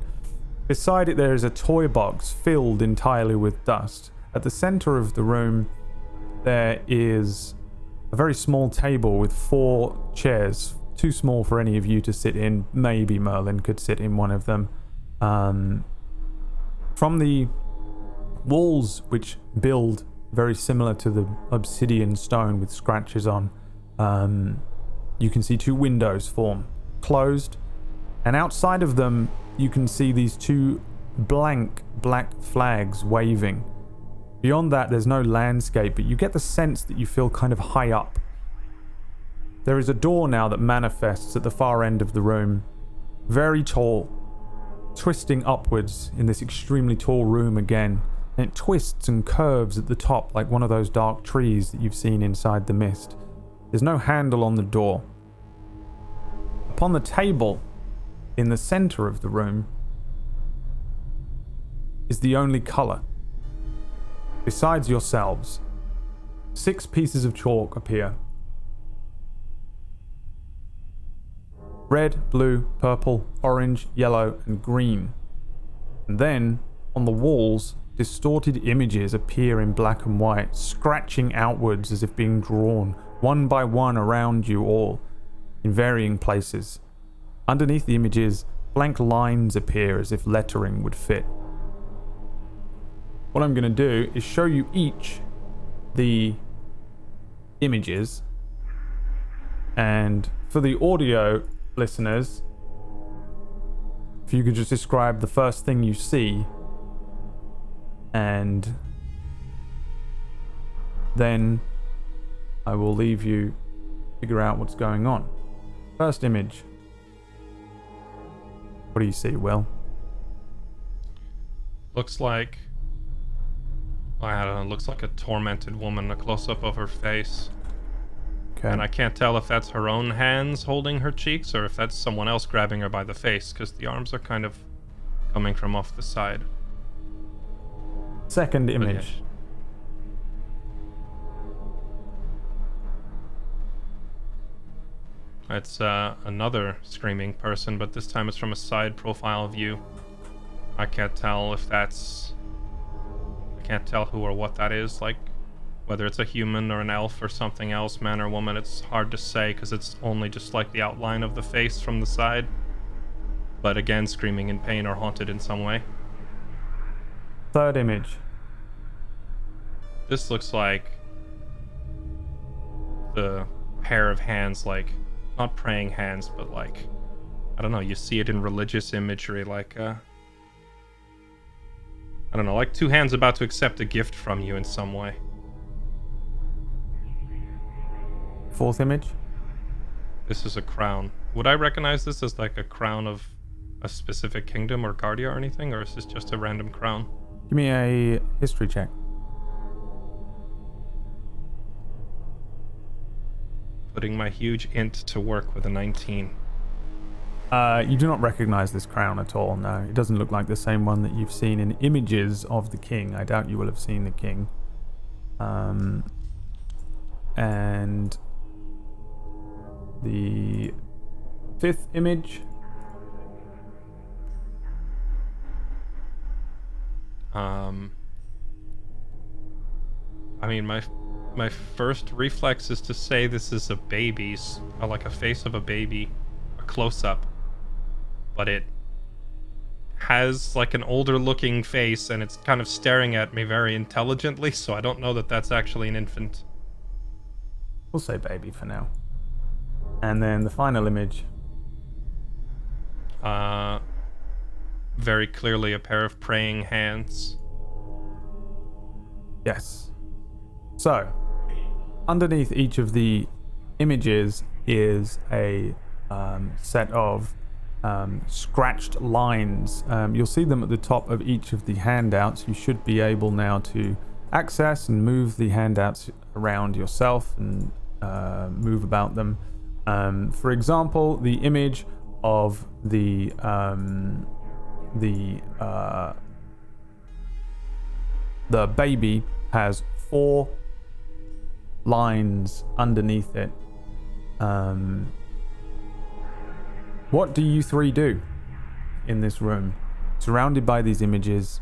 Beside it there is a toy box filled entirely with dust. At the center of the room there is a very small table with 4 chairs, too small for any of you to sit in. Maybe Merlin could sit in one of them. From the walls, which build very similar to the obsidian stone with scratches on, you can see 2 windows form, closed, and outside of them you can see these 2 blank black flags waving. Beyond that, there's no landscape, but you get the sense that you feel kind of high up. There is a door now that manifests at the far end of the room. Very tall, twisting upwards in this extremely tall room again. And it twists and curves at the top like one of those dark trees that you've seen inside the mist. There's no handle on the door. Upon the table, in the center of the room, is the only color. Besides yourselves, 6 pieces of chalk appear. Red, blue, purple, orange, yellow, and green. And then, on the walls, distorted images appear in black and white, scratching outwards as if being drawn, one by one around you all, in varying places. Underneath the images, blank lines appear as if lettering would fit. What I'm going to do is show you each the images, and for the audio listeners, if you could just describe the first thing you see, and then I will leave you figure out what's going on. First image. What do you see, Will? Looks like, I don't know, looks like a tormented woman, a close-up of her face. Okay. And I can't tell if that's her own hands holding her cheeks or if that's someone else grabbing her by the face, because the arms are kind of coming from off the side. Second image. It's another screaming person, but this time it's from a side profile view. I can't tell if that's... I can't tell who or what that is, like whether it's a human or an elf or something else, man or woman. It's hard to say because it's only just like the outline of the face from the side. But again, screaming in pain or haunted in some way. Third image. This looks like the pair of hands, like, not praying hands, but like, I don't know, you see it in religious imagery, like, I don't know, like 2 hands about to accept a gift from you in some way. Fourth image. This is a crown. Would I recognize this as like a crown of a specific kingdom or guardia or anything, or is this just a random crown? Give me a history check. Putting my huge int to work with a 19. You do not recognize this crown at all, no. It doesn't look like the same one that you've seen in images of the king. I doubt you will have seen the king. And the 5th image. I mean, my first reflex is to say this is a baby's, or like a face of a baby, a close-up, but it has like an older looking face and it's kind of staring at me very intelligently, so I don't know that that's actually an infant. We'll say baby for now. And then the final image. Very clearly a pair of praying hands. Yes. So, underneath each of the images is a set of scratched lines. You'll see them at the top of each of the handouts. You should be able now to access and move the handouts around yourself and move about them. For example, the image of the baby has 4 lines underneath it. What do you 3 do in this room? Surrounded by these images,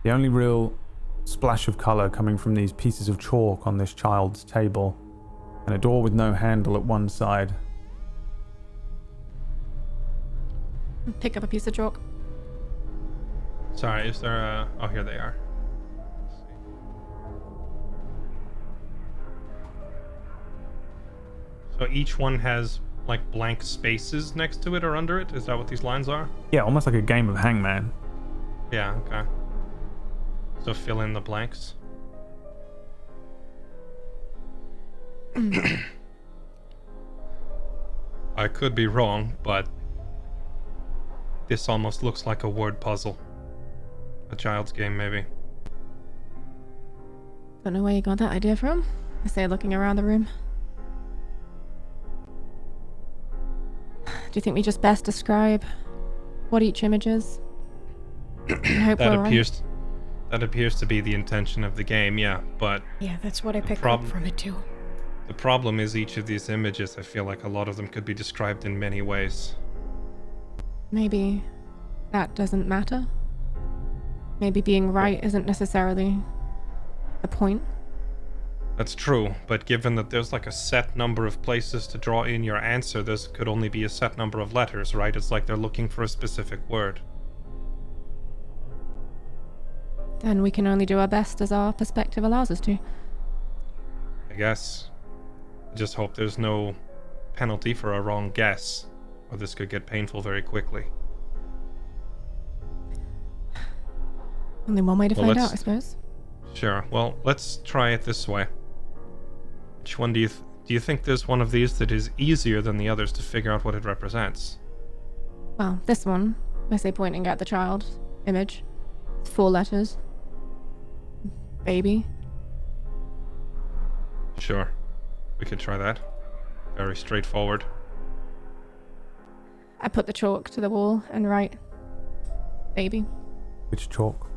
the only real splash of color coming from these pieces of chalk on this child's table, and a door with no handle at one side. Pick up a piece of chalk. Sorry, is there a... Oh, here they are. Let's see. So each one has like blank spaces next to it or under it? Is that what these lines are? Yeah, almost like a game of hangman. Yeah, okay. So fill in the blanks. I could be wrong, but this almost looks like a word puzzle. A child's game, maybe. Don't know where you got that idea from. I say, looking around the room. Do you think we just best describe what each image is? I hope That we're right. That appears to be the intention of the game, yeah, but Yeah, that's what I picked up from it too. the problem is each of these images, I feel like a lot of them could be described in many ways. Maybe that doesn't matter. Maybe being right isn't necessarily the point. That's true, but given that there's like a set number of places to draw in your answer, there could only be a set number of letters, right? It's like they're looking for a specific word. Then we can only do our best as our perspective allows us to. I guess. I just hope there's no penalty for a wrong guess, or this could get painful very quickly. Only one way to Well, find let's- out, I suppose. Sure, well, let's try it this way. Which one do you think there's one of these that is easier than the others to figure out what it represents? Well, this one, I say pointing at the child image. It's 4 letters. Baby. Sure, we could try that. Very straightforward. I put the chalk to the wall and write baby. Which chalk?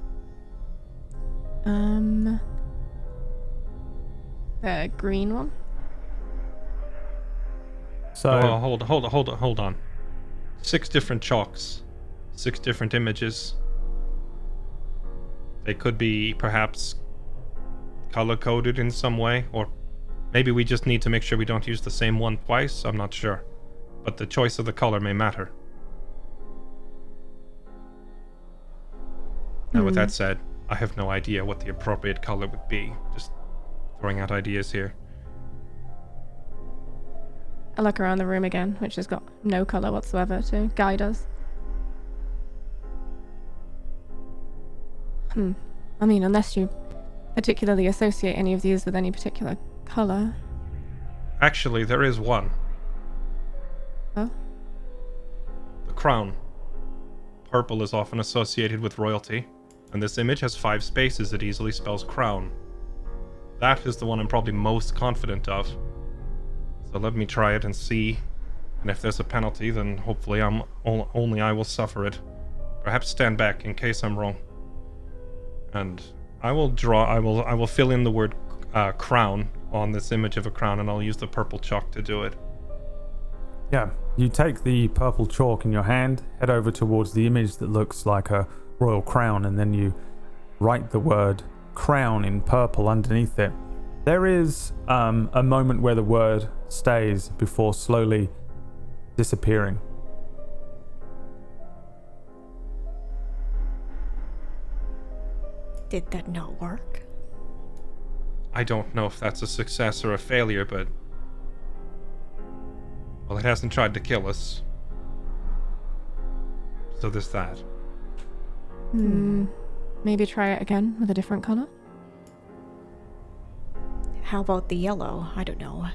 The green one. So Oh, hold on. 6 different chalks. 6 different images. They could be perhaps color-coded in some way, or maybe we just need to make sure we don't use the same one twice, I'm not sure. But the choice of the color may matter. Now with that said, I have no idea what the appropriate color would be. Just throwing out ideas here. I look around the room again, which has got no colour whatsoever to guide us. I mean, unless you particularly associate any of these with any particular colour. Actually, there is one. Oh? The crown. Purple is often associated with royalty, and this image has 5 spaces. It easily spells crown. That is the one I'm probably most confident of. So let me try it and see. And if there's a penalty, then hopefully only I will suffer it. Perhaps stand back in case I'm wrong. And I will fill in the word crown on this image of a crown, and I'll use the purple chalk to do it. yeah, you take the purple chalk in your hand, head over towards the image that looks like a royal crown, and then you write the word crown in purple underneath it. There is a moment where the word stays before slowly disappearing. Did that not work? I don't know if that's a success or a failure, but... well, it hasn't tried to kill us. So there's that. Maybe try it again with a different colour? How about the yellow? I don't know.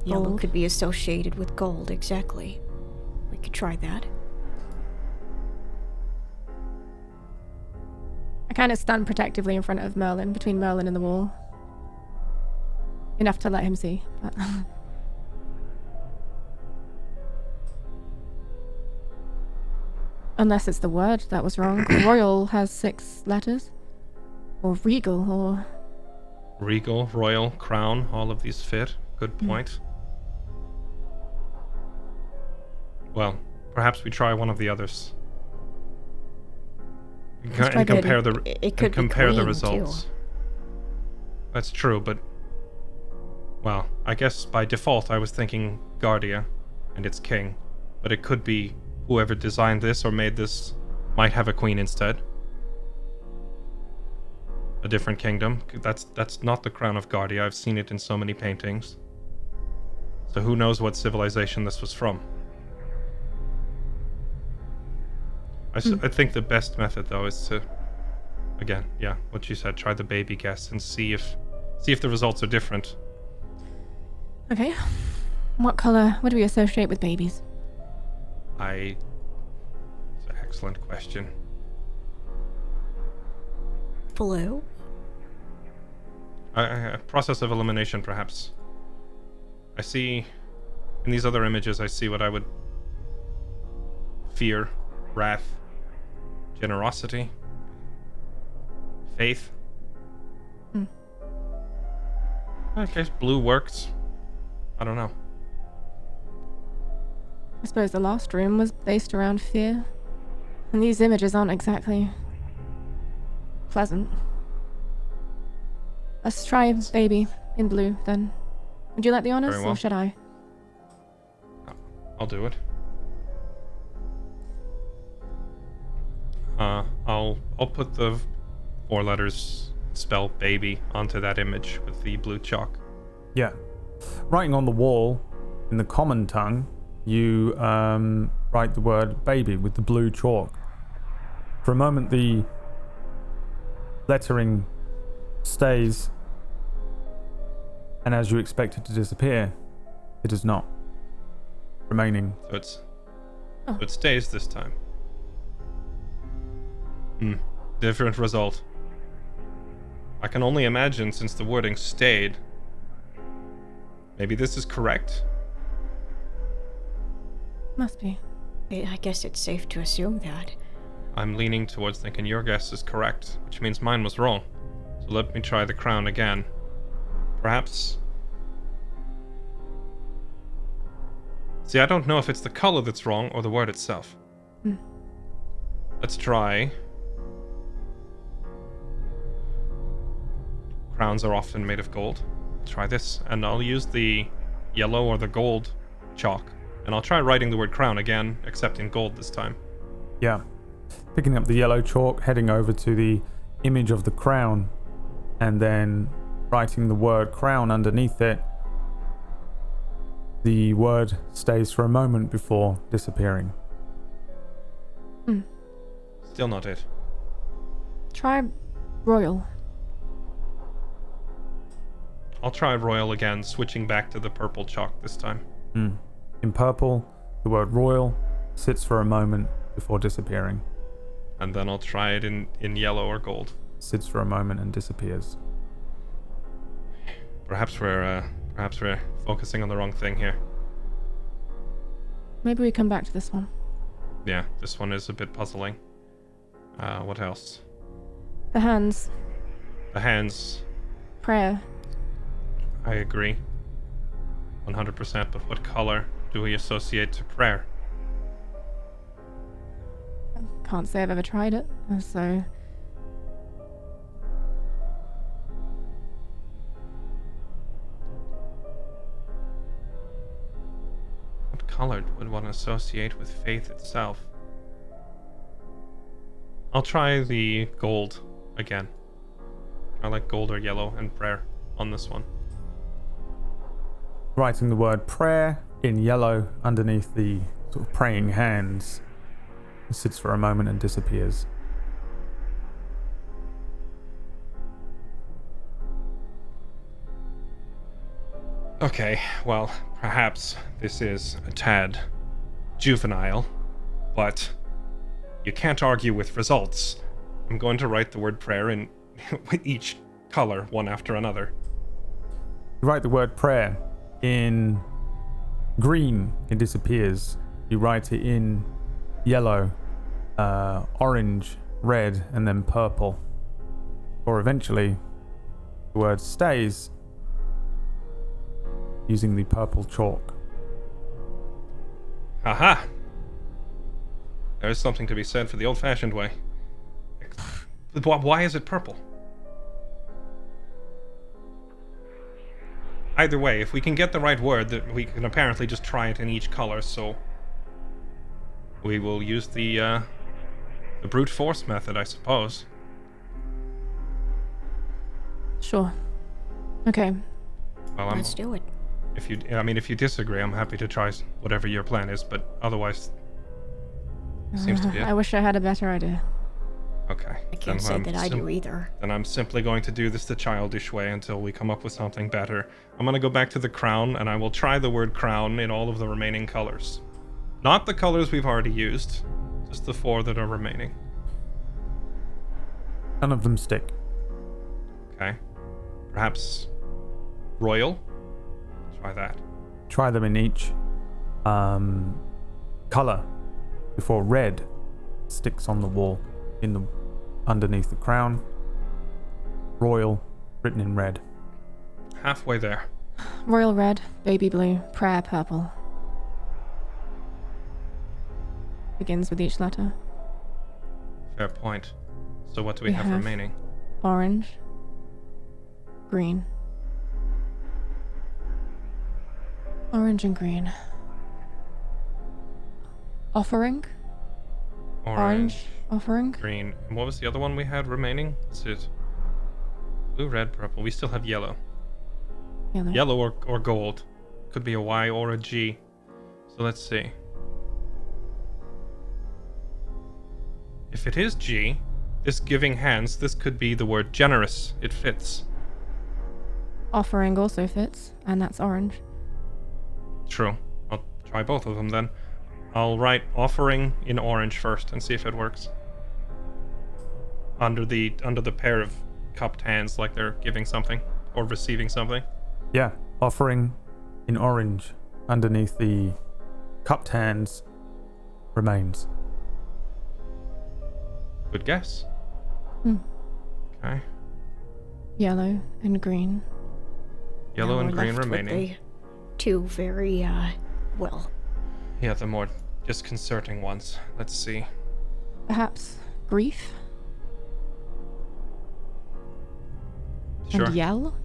Yellow Gold? could be associated with gold, exactly. We could try that. I kind of stand protectively in front of Merlin, between Merlin and the wall. Enough to let him see, but... Unless it's the word that was wrong. Royal has 6 letters. Or regal, or... Regal, royal, crown, all of these fit. Good point. Well, perhaps we try one of the others. Let's try And compare It could be compare the queen, results. too. That's true, but... well, I guess by default I was thinking Guardia, and it's king. But it could be whoever designed this or made this might have a queen instead. A different kingdom. That's not the crown of Guardia. I've seen it in so many paintings. So who knows what civilization this was from? I think the best method though is to, again, yeah, what you said, try the baby guess and see if the results are different. Okay. What color would we associate with babies? It's an excellent question. Blue? A process of elimination, perhaps. I see, in these other images, I see what I would fear, wrath, generosity, faith. Okay, blue works. I don't know. I suppose the last room was based around fear. And these images aren't exactly pleasant. Let's try baby in blue, then. Would you like the honors, Very well. or should I? I'll do it. I'll put the 4 letters spell baby onto that image with the blue chalk. Yeah. Writing on the wall, in the common tongue, you write the word baby with the blue chalk. For a moment, the lettering stays, and as you expect it to disappear, it does not. Remaining. So it stays this time. Different result. I can only imagine, since the wording stayed. Maybe this is correct? Must be. I guess it's safe to assume that. I'm leaning towards thinking your guess is correct, which means mine was wrong. So let me try the crown again. Perhaps... See, I don't know if it's the color that's wrong or the word itself. Let's try... Crowns are often made of gold. Try this, and I'll use the yellow or the gold chalk. And I'll try writing the word crown again, except in gold this time. Yeah. Picking up the yellow chalk, heading over to the image of the crown, and then writing the word crown underneath it. The word stays for a moment before disappearing. Still not it. Try royal. I'll try royal again, switching back to the purple chalk this time. In purple, the word royal sits for a moment before disappearing. And then I'll try it in yellow or gold. Sits for a moment and disappears. Perhaps we're focusing on the wrong thing here. Maybe we come back to this one. Yeah, this one is a bit puzzling. What else? The hands. The hands. Prayer. I agree. 100%, but what color do we associate to prayer? Can't say I've ever tried it, so... What color would one associate with faith itself? I'll try the gold again. I like gold or yellow and prayer on this one. Writing the word prayer in yellow underneath the sort of praying hands. It sits for a moment and disappears. Okay, well, perhaps this is a tad juvenile, but you can't argue with results. I'm going to write the word prayer in with each color, one after another. You write the word prayer in green, it disappears. You write it in yellow, orange, red, and then purple. Or eventually, the word stays using the purple chalk. Aha! There is something to be said for the old-fashioned way. Why is it purple? Either way, if we can get the right word, that we can apparently just try it in each color, so... We will use the brute force method, I suppose. Sure. Okay. Well, Let's do it. If you disagree, I'm happy to try whatever your plan is, but otherwise... Seems to be it. I wish I had a better idea. Okay. I can't say that I do either. Then I'm simply going to do this the childish way until we come up with something better. I'm going to go back to the crown, and I will try the word crown in all of the remaining colors. Not the colors we've already used, just the 4 that are remaining. None of them stick. Okay. Perhaps royal? Try that. Try them in each color before red sticks on the wall underneath the crown. Royal written in red. Halfway there. Royal red, baby blue, prayer purple. Begins with each letter. Fair point. So what do we have remaining? Orange, green. Orange and green. Offering. Orange. Offering. Green. And what was the other one we had remaining? Is it blue, red, purple? We still have yellow. Yellow. Yellow or gold. Could be a Y or a G. So let's see. If it is G, this giving hands, this could be the word generous. It fits. Offering also fits, and that's orange. True. I'll try both of them then. I'll write offering in orange first and see if it works. Under the pair of cupped hands, like they're giving something or receiving something. Yeah, offering in orange underneath the cupped hands remains. Good guess. Okay. Yellow and green. Yellow Now and we're green left with remaining. the 2 very, well, Yeah, the more disconcerting ones. Let's see. Perhaps grief Sure. and yell.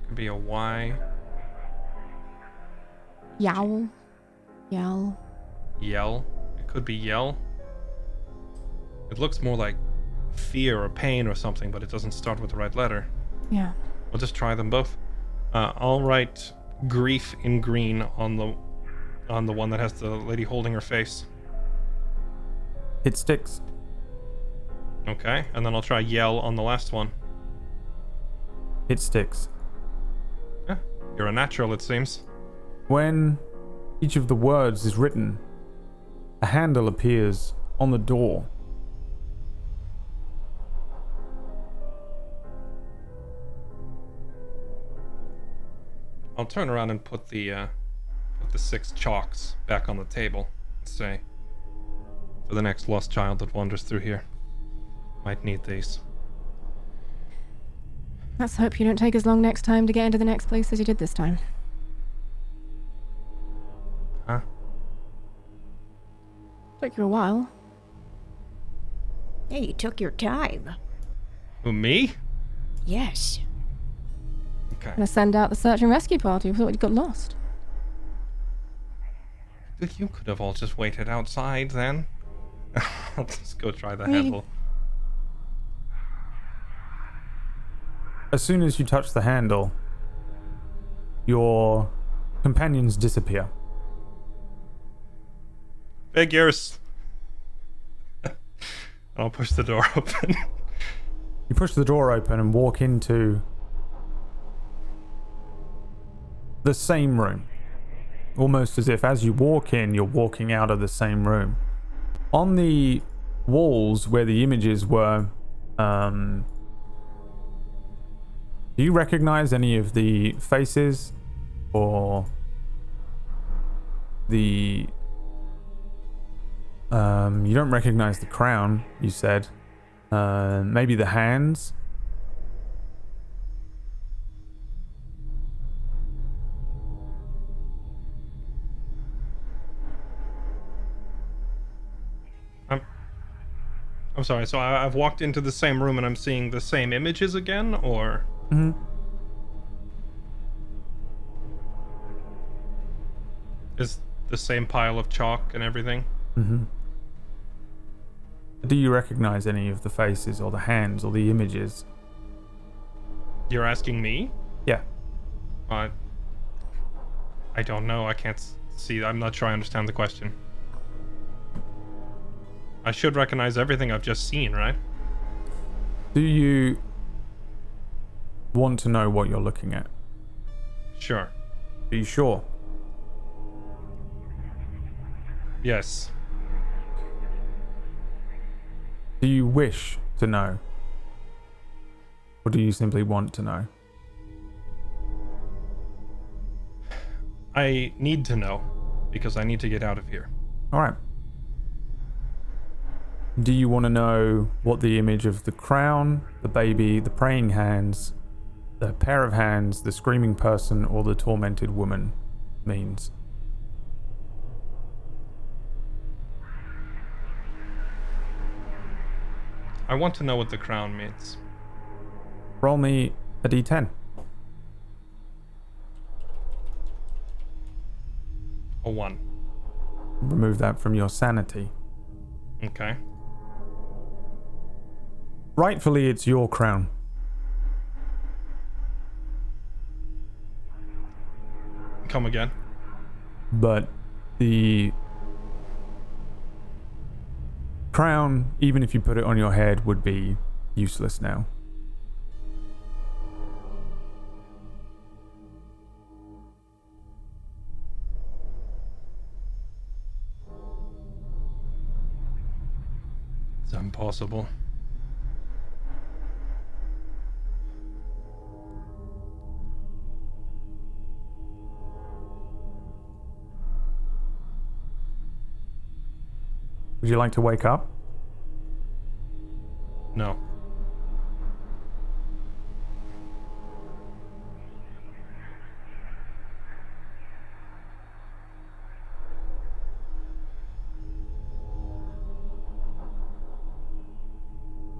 Could be a Y. Yowl. Yell. Yell. It could be yell. It looks more like fear or pain or something, but it doesn't start with the right letter. Yeah. We'll just try them both. I'll write grief in green on the one that has the lady holding her face. It sticks. Okay, and then I'll try yell on the last one. It sticks. Yeah, you're a natural, it seems. When each of the words is written, a handle appears on the door. I'll turn around and put the 6 chalks back on the table. Let's say, for the next lost child that wanders through here. Might need these. Let's hope you don't take as long next time to get into the next place as you did this time. Huh? Took you a while. hey, you took your time. Who, me? Yes. Okay. Gonna send out the search and rescue party. We thought you got lost. You could have all just waited outside then. I'll just go try the We- handle. As soon as you touch the handle, your companions disappear. Figures! I'll push the door open. You push the door open and walk into the same room. Almost as if as you walk in, you're walking out of the same room. On the walls where the images were, do you recognize any of the faces or the... you don't recognize the crown, you said. Maybe the hands? I'm sorry, so I've walked into the same room and I'm seeing the same images again, or? Mm-hmm. Is the same pile of chalk and everything? Mm-hmm. Do you recognize any of the faces or the hands or the images? You're asking me? Yeah. I don't know. I can't See, I'm not sure I understand the question. I should recognize everything I've just seen, right? Do you want to know what you're looking at? Sure. Are you sure? Yes. Do you wish to know? Or do you simply want to know? I need to know, because I need to get out of here. Alright. Do you want to know what the image of the crown, the baby, the praying hands, the pair of hands, the screaming person, or the tormented woman means? I want to know what the crown means. Roll me a d10. A 1. Remove that from your sanity. Okay. Rightfully, it's your crown. Come again. But the crown, even if you put it on your head, would be useless now. It's impossible. Would you like to wake up? No.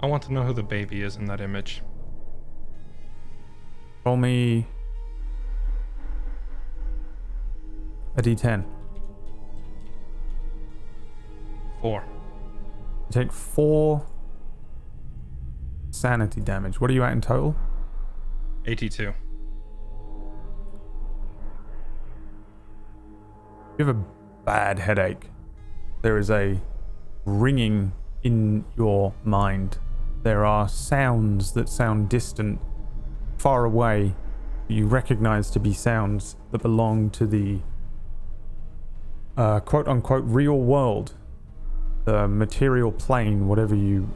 I want to know who the baby is in that image. Roll me a d10. 4. You take 4 sanity damage. What are you at in total? 82. You have a bad headache. There is a ringing in your mind. There are sounds that sound distant, far away. You recognize to be sounds that belong to the quote-unquote real world. The material plane, whatever you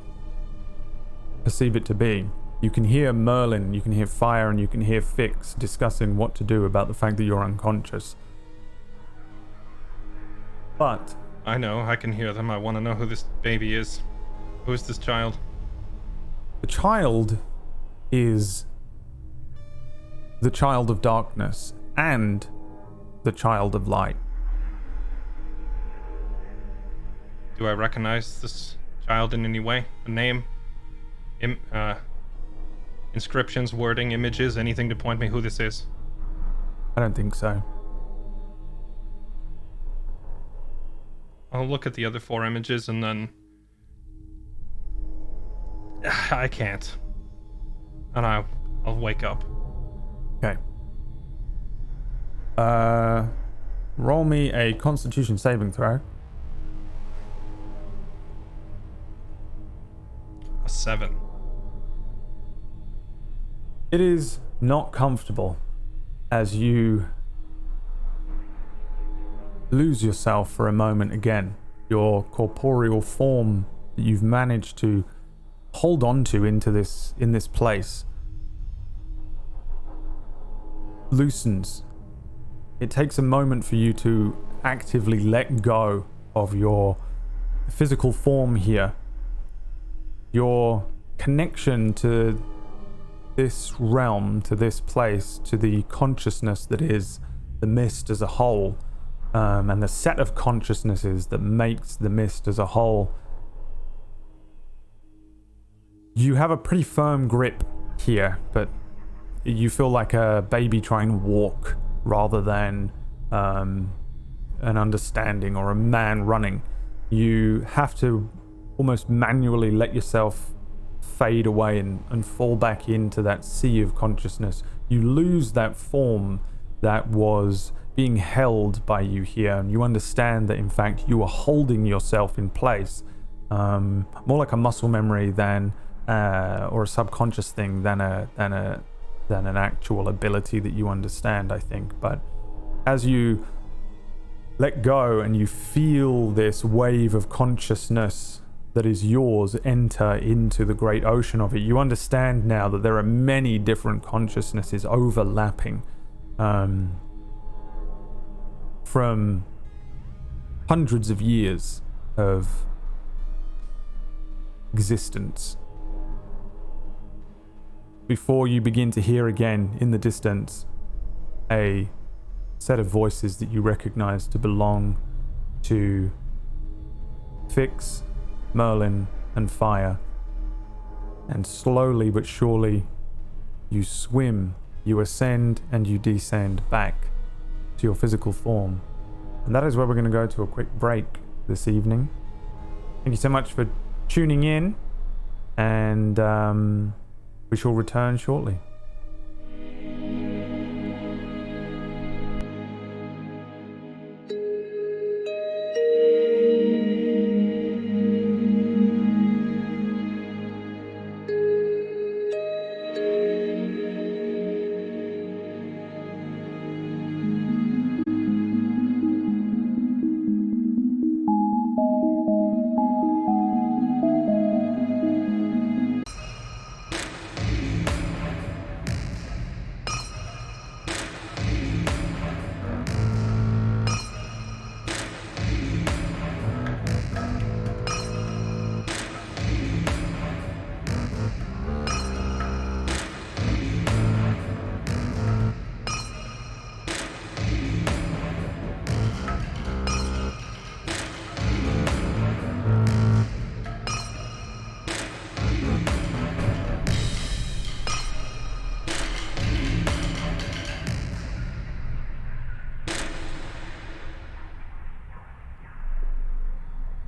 perceive it to be. You can hear Merlin, you can hear Fire, and you can hear Fix discussing what to do about the fact that you're unconscious. But I know, I can hear them. I want to know who this baby is. Who is this child? the child is the child of darkness and the child of light. Do I recognize this child in any way? A name? Inscriptions, wording, images, anything to point me who this is? I don't think so. I'll look at the other 4 images and then... I can't. And I'll wake up. Okay. Roll me a Constitution saving throw. A 7. It is not comfortable as you lose yourself for a moment again. Your corporeal form that you've managed to hold on to in this place loosens. It takes a moment for you to actively let go of your physical form here. Your connection to this realm, to this place, to the consciousness that is the mist as a whole, and the set of consciousnesses that makes the mist as a whole. You have a pretty firm grip here, but you feel like a baby trying to walk rather than an understanding or a man running. You have to almost manually let yourself fade away and fall back into that sea of consciousness. You lose that form that was being held by you here, and you understand that in fact you are holding yourself in place, more like a muscle memory than or a subconscious thing than an actual ability that you understand, I think. But as you let go and you feel this wave of consciousness that is yours enter into the great ocean of it, you understand now that there are many different consciousnesses overlapping from hundreds of years of existence before you begin to hear again in the distance a set of voices that you recognize to belong to Fix, Merlin, and Fire. And slowly but surely you swim, you ascend, and you descend back to your physical form. And that is where we're going to go to a quick break this evening. Thank you so much for tuning in, and we shall return shortly.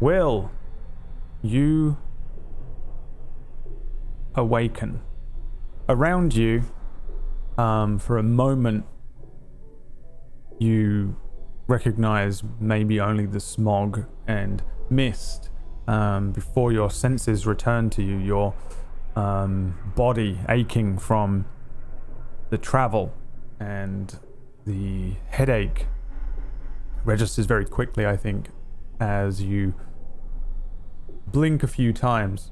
Will you awaken? Around you, for a moment, you recognize maybe only the smog and mist before your senses return to you, your body aching from the travel, and the headache registers very quickly, I think, as you blink a few times.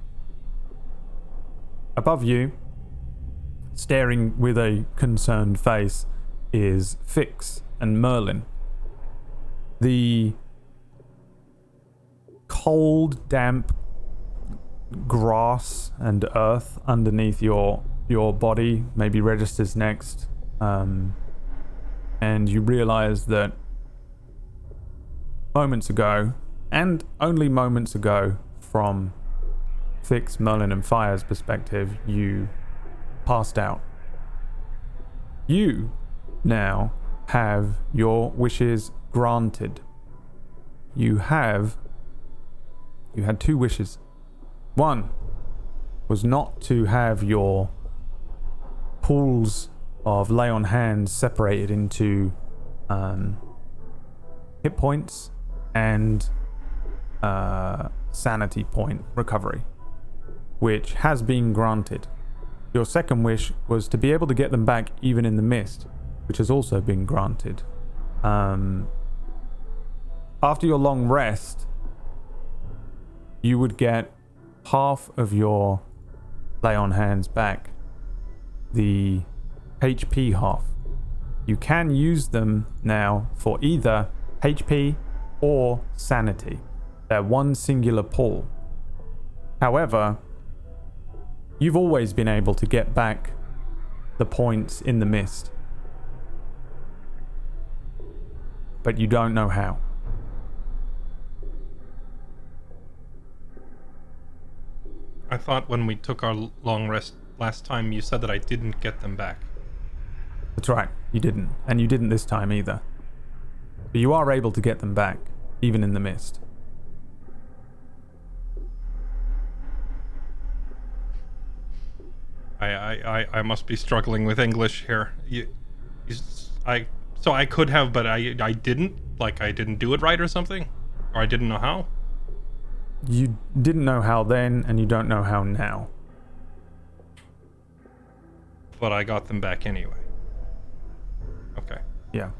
Above you, staring with a concerned face, is Fix and Merlin. The cold, damp grass and earth underneath your body maybe registers next, and you realize that moments ago, and only moments ago from Fix, Merlin, and Fire's perspective, you passed out. You now have your wishes granted. You had two wishes. One was not to have your pools of lay on hands separated into hit points and sanity point recovery, which has been granted. Your second wish was to be able to get them back even in the mist, which has also been granted. After your long rest, you would get half of your lay on hands back, the HP half. You can use them now for either HP or sanity. They're one singular pool. However, you've always been able to get back the points in the mist, but you don't know how. I thought when we took our long rest last time, you said that I didn't get them back. That's right, you didn't. And you didn't this time either. But you are able to get them back, even in the mist. I must be struggling with English here. I So I could have, but I didn't. Like, I didn't do it right or something? Or I didn't know how? You didn't know how then, and you don't know how now. But I got them back anyway. Okay. Yeah.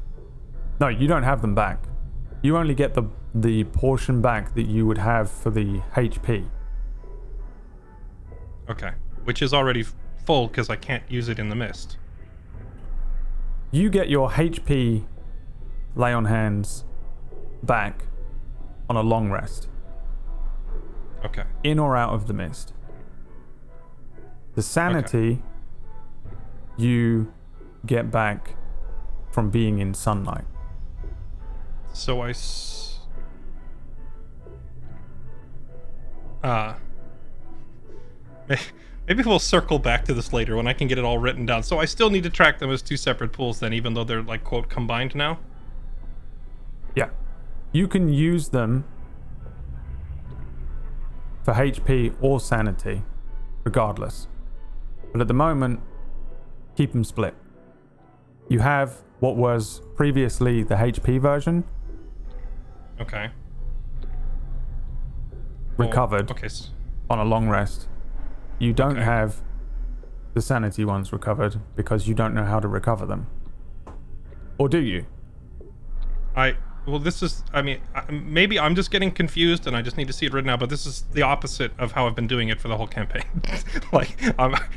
No, you don't have them back. You only get the portion back that you would have for the HP. Okay. Which is already full because I can't use it in the mist. You get your HP lay on hands back on a long rest. Okay. In or out of the mist. The sanity you get back from being in sunlight. So maybe we'll circle back to this later when I can get it all written down. So I still need to track them as two separate pools then, even though they're like, quote, combined now? Yeah. You can use them for HP or sanity, regardless. But at the moment, keep them split. You have what was previously the HP version Okay. recovered Okay. on a long rest. You don't Okay. have the sanity ones recovered because you don't know how to recover them. Or do you? Well, this is, I mean, maybe I'm just getting confused and I just need to see it written out, but this is the opposite of how I've been doing it for the whole campaign. Like,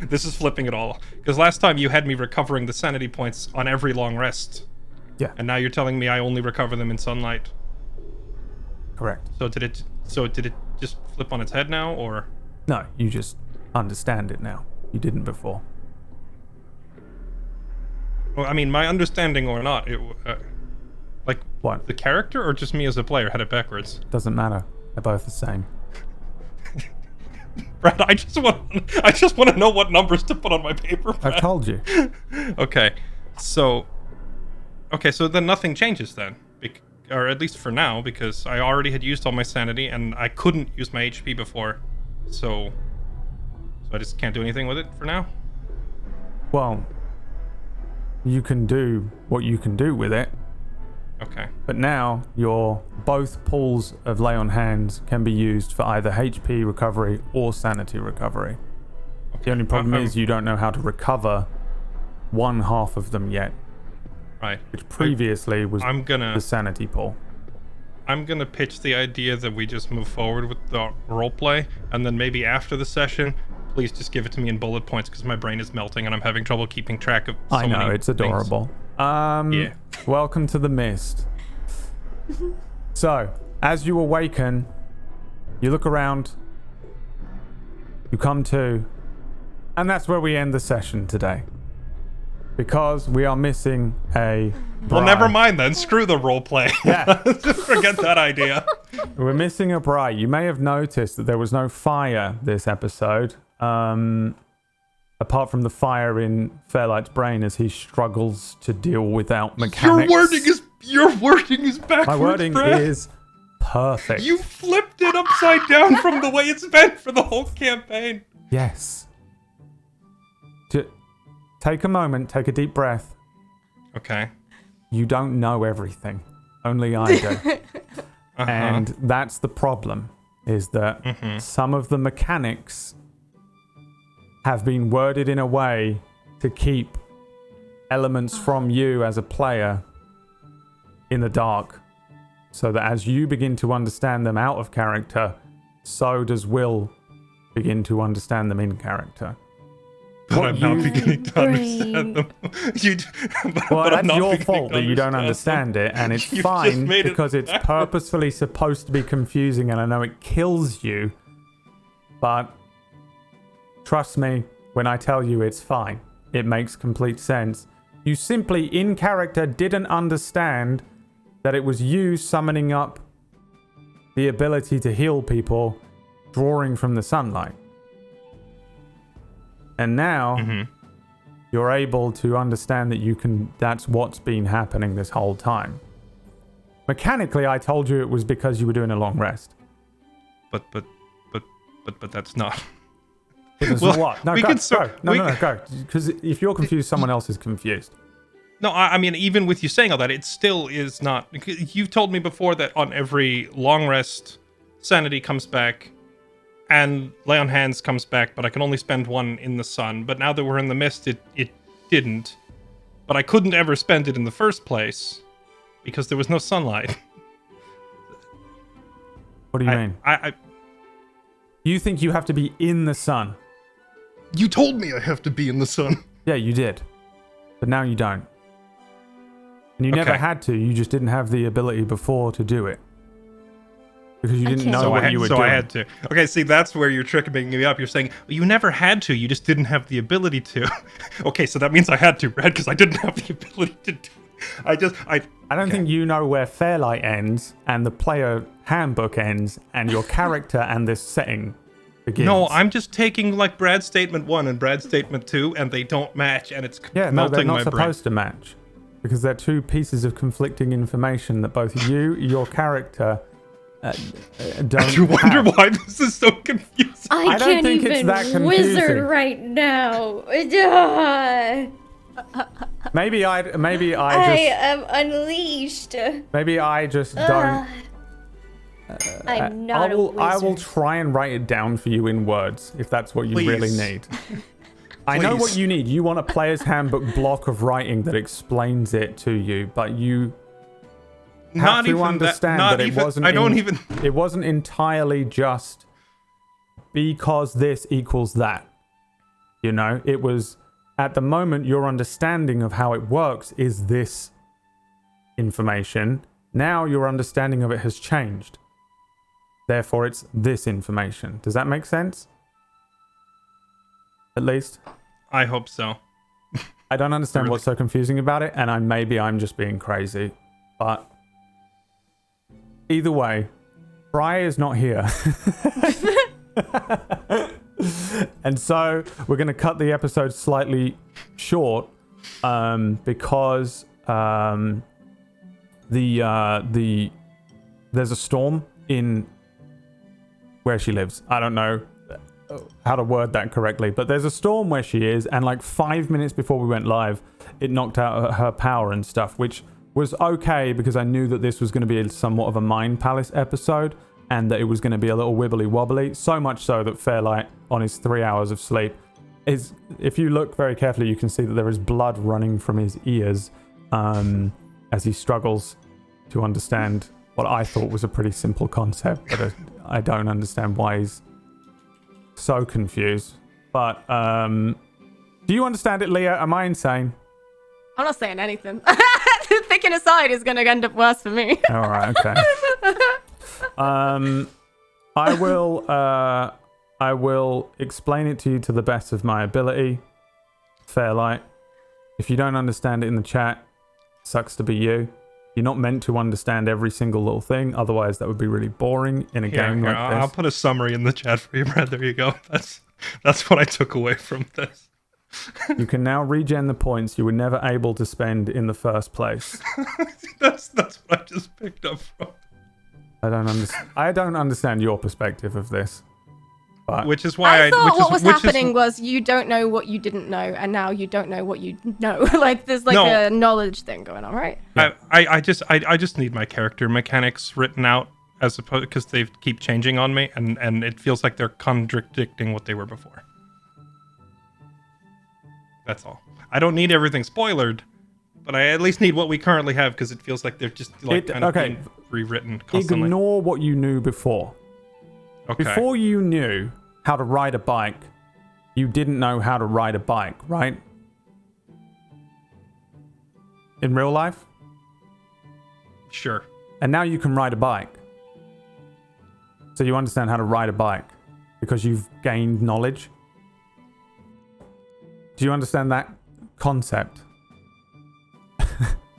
this is flipping it all. Because last time you had me recovering the sanity points on every long rest. Yeah. And now you're telling me I only recover them in sunlight. Correct. So did it just flip on its head now, or? No, you just understand it now. You didn't before. Well, I mean, my understanding or not, like, What? the character or just me as a player had it backwards? Doesn't matter. They're both the same. Brad, I just want to know what numbers to put on my paper, Brad. I've told you. Okay, so then nothing changes then, or at least for now, because I already had used all my sanity and I couldn't use my HP before, so I just can't do anything with it for now. Well, you can do what you can do with it. Okay. But now your both pools of lay on hands can be used for either HP recovery or sanity recovery. The only problem is you don't know how to recover one half of them yet, Right. which previously was I'm gonna the sanity pool. pitch the idea that we just move forward with the roleplay, and then maybe after the session, please just give it to me in bullet points because my brain is melting and I'm having trouble keeping track of so I know, many it's things. adorable. Yeah. Welcome to the mist. So, as you awaken, you look around, you come to, and that's where we end the session today. Because we are missing a bride. Well, never mind then. Screw the roleplay. Yeah. Just forget that idea. We're missing a bride. You may have noticed that there was no fire this episode. Apart from the fire in Fairlight's brain as he struggles to deal without mechanics. Your wording is backwards, My wording Brad. is perfect. You flipped it upside down from the way it's been for the whole campaign. Yes. Take a moment, take a deep breath. Okay. You don't know everything. Only I do. And that's the problem, is that some of the mechanics have been worded in a way to keep elements from you as a player in the dark, so that as you begin to understand them out of character, so does Will begin to understand them in character. But I'm not beginning to understand them. Well, that's your fault that you don't understand it, and it's You've fine just made it because it's backwards. purposefully supposed to be confusing, and I know it kills you, but trust me when I tell you it's fine. It makes complete sense. You simply, in character, didn't understand that it was you summoning up the ability to heal people, drawing from the sunlight. And now you're able to understand that that's what's been happening this whole time. Mechanically, I told you it was because you were doing a long rest. But that's not. It was Well, what? No, we go. can start- No, we- go. Because if you're confused, someone else is confused. No, I mean, even with you saying all that, it still is not. You've told me before that on every long rest, sanity comes back, and lay on hands comes back, but I can only spend one in the sun. But now that we're in the mist, it didn't. But I couldn't ever spend it in the first place because there was no sunlight. What do you mean? You think you have to be in the sun? You told me I have to be in the sun. Yeah, you did. But now you don't. And you never had to, you just didn't have the ability before to do it. Because you didn't know what you were doing. So I had to. Okay, see, that's where you're tricking me up. You're saying, well, you never had to, you just didn't have the ability to. Okay, so that means I had to, Brad, because I didn't have the ability to do it. I don't think you know where Fairlight ends and the player handbook ends and your character and this setting begins. No, I'm just taking like Brad's statement 1 and Brad's statement 2 and they don't match and it's melting my brain. Yeah, no, they're not supposed to match. Because they're two pieces of conflicting information that both you, your character, don't You wonder have. why this is so confusing. I don't can't think it's even that confusing. wizard right now. Maybe I am unleashed. Maybe I just don't. I'm not a wizard. I will try and write it down for you in words if that's what you Please. really need. I know what you need. You want a player's handbook block of writing that explains it to you, but you have to understand that it wasn't. It wasn't entirely just because this equals that. You know, it was at the moment your understanding of how it works is this information. Now your understanding of it has changed. Therefore, it's this information. Does that make sense? At least. I hope so. I don't understand what's so confusing about it, and maybe I'm just being crazy. But either way, Fry is not here. And so we're going to cut the episode slightly short because there's a storm in where she lives. I don't know how to word that correctly, but there's a storm where she is, and like 5 minutes before we went live, it knocked out her power and stuff, which was okay because I knew that this was going to be somewhat of a Mind Palace episode and that it was going to be a little wibbly wobbly, so much so that Fairlight, on his 3 hours of sleep, is, if you look very carefully, you can see that there is blood running from his ears as he struggles to understand what I thought was a pretty simple concept, but I don't understand why he's so confused. But do you understand it, Leah? Am I insane? I'm not saying anything. Picking a side is going to end up worse for me. All right, okay. I will explain it to you to the best of my ability, Fairlight. If you don't understand it in the chat, sucks to be you. You're not meant to understand every single little thing, otherwise that would be really boring in a game like this. I'll put a summary in the chat for you, Brad. There you go. That's what I took away from this. You can now regen the points you were never able to spend in the first place. That's what I just picked up from. I don't understand your perspective of this. But which is why I thought what was happening was you don't know what you didn't know, and now you don't know what you know. Like there's like a knowledge thing going on, right? Yeah. I just need my character mechanics written out as opposed because they keep changing on me, and it feels like they're contradicting what they were before. That's all. I don't need everything spoilered, but I at least need what we currently have because it feels like they're just like being rewritten constantly. Ignore what you knew before. Okay. Before you knew how to ride a bike, you didn't know how to ride a bike, right? In real life? Sure. And now you can ride a bike. So you understand how to ride a bike because you've gained knowledge. Do you understand that concept?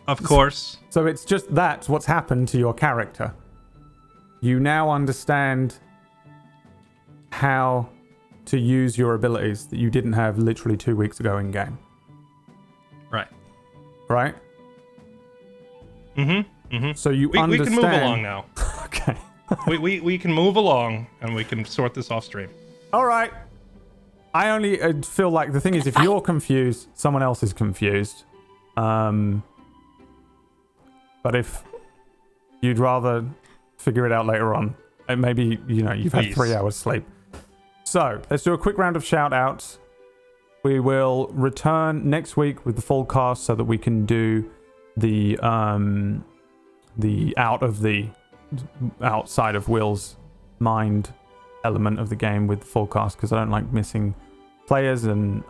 Of course. So it's just that's what's happened to your character. You now understand how to use your abilities that you didn't have literally 2 weeks ago in game. Right. Right? Mm-hmm. Mm-hmm. So you understand. We can move along now. Okay. we can move along and we can sort this off stream. All right. I only feel like the thing is, if you're confused, someone else is confused. But if you'd rather figure it out later on, and maybe, you've had 3 hours sleep. So, let's do a quick round of shout-outs. We will return next week with the full cast so that we can do the outside of Will's mind element of the game with the full cast, because I don't like missing players and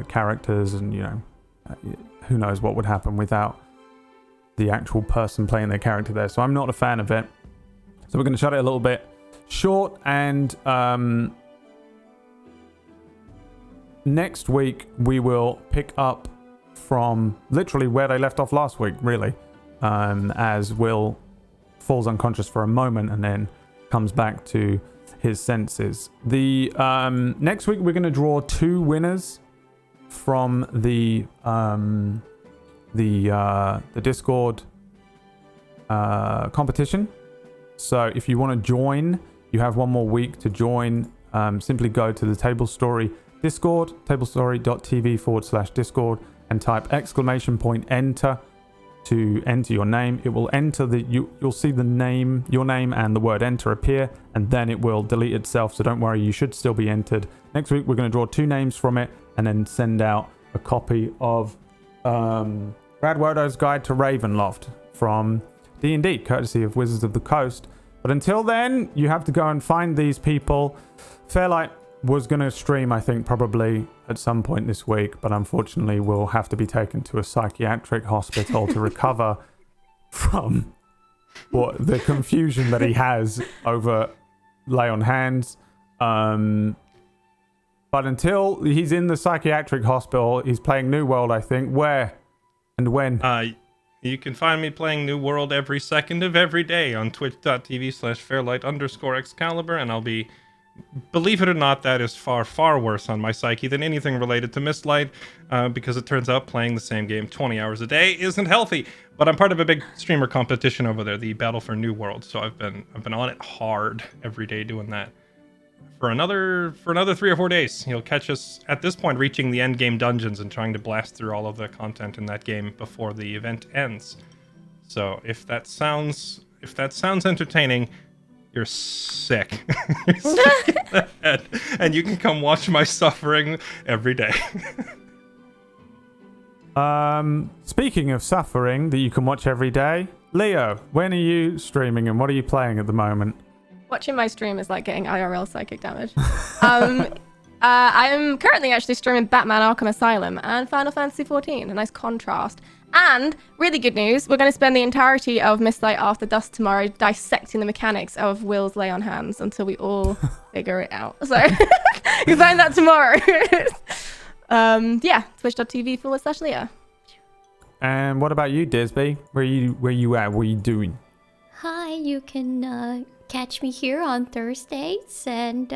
characters, and who knows what would happen without the actual person playing their character there. So I'm not a fan of it. So we're going to shut it a little bit short, and next week we will pick up from literally where they left off last week, really, as Will falls unconscious for a moment and then comes back to his senses. The next week we're going to draw 2 winners from the Discord competition. So if you want to join, you have 1 more week to join. Simply go to the Table Story Discord, tablestory.tv/Discord, and type !enter to enter your name. It will enter you'll see the name, your name, and the word enter appear, and then it will delete itself. So don't worry, you should still be entered. Next week we're going to draw 2 names from it and then send out a copy of Brad Wodo's Guide to Ravenloft from D&D, courtesy of Wizards of the Coast. But until then, you have to go and find these people. Fairlight was going to stream, I think, probably at some point this week, but unfortunately will have to be taken to a psychiatric hospital to recover from the confusion that he has over Lay on Hands. But until he's in the psychiatric hospital, he's playing New World, I think. Where and when? You can find me playing New World every second of every day on twitch.tv/Fairlight_Excalibur, and I'll be... Believe it or not, that is far, far worse on my psyche than anything related to Mistlight, because it turns out playing the same game 20 hours a day isn't healthy. But I'm part of a big streamer competition over there, the Battle for New World, so I've been on it hard every day doing that. For another 3 or 4 days, you'll catch us at this point reaching the end game dungeons and trying to blast through all of the content in that game before the event ends. So if that sounds entertaining, you're sick. You're sick in the head. And you can come watch my suffering every day. Speaking of suffering that you can watch every day, Leo, when are you streaming and what are you playing at the moment? Watching my stream is like getting IRL psychic damage. I'm currently actually streaming Batman Arkham Asylum and Final Fantasy XIV, a nice contrast. And really good news, we're going to spend the entirety of Mistlight After Dusk tomorrow dissecting the mechanics of Will's Lay on Hands until we all figure it out. So you find that tomorrow. twitch.tv/Leo. And what about you, Disby? Where you at? What are you doing? Hi, you can catch me here on Thursdays, and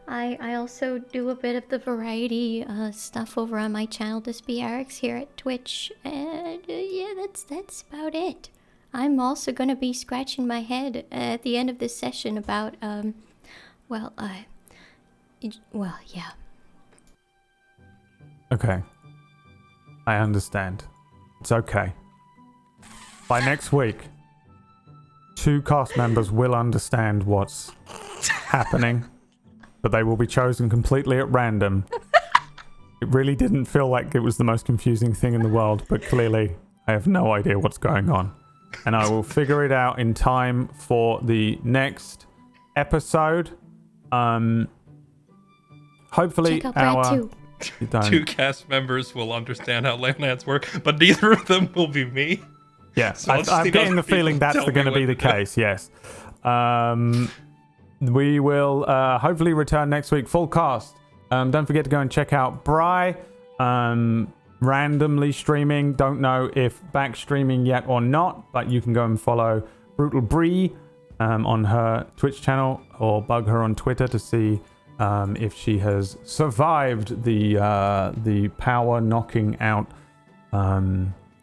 I also do a bit of the variety stuff over on my channel, DisbyRx, here at Twitch, and yeah, that's about it. I'm also gonna be scratching my head at the end of this session about yeah. Okay, I understand. It's okay. By next week, 2 cast members will understand what's happening, but they will be chosen completely at random. It really didn't feel like it was the most confusing thing in the world, but clearly I have no idea what's going on. And I will figure it out in time for the next episode. Hopefully check out Brad too. 2 cast members will understand how Lay on Hands work, but neither of them will be me. Yeah, so I'm getting the feeling that's going to be the case, yes. We will hopefully return next week, full cast. Don't forget to go and check out Bri, randomly streaming. Don't know if back streaming yet or not, but you can go and follow Brutal Bree on her Twitch channel, or bug her on Twitter to see if she has survived the power knocking out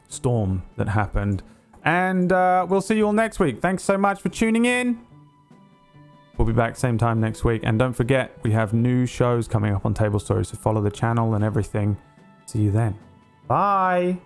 storm that happened. And we'll see you all next week. Thanks so much for tuning in. We'll be back same time next week. And don't forget, we have new shows coming up on Table Stories, so follow the channel and everything. See you then. Bye.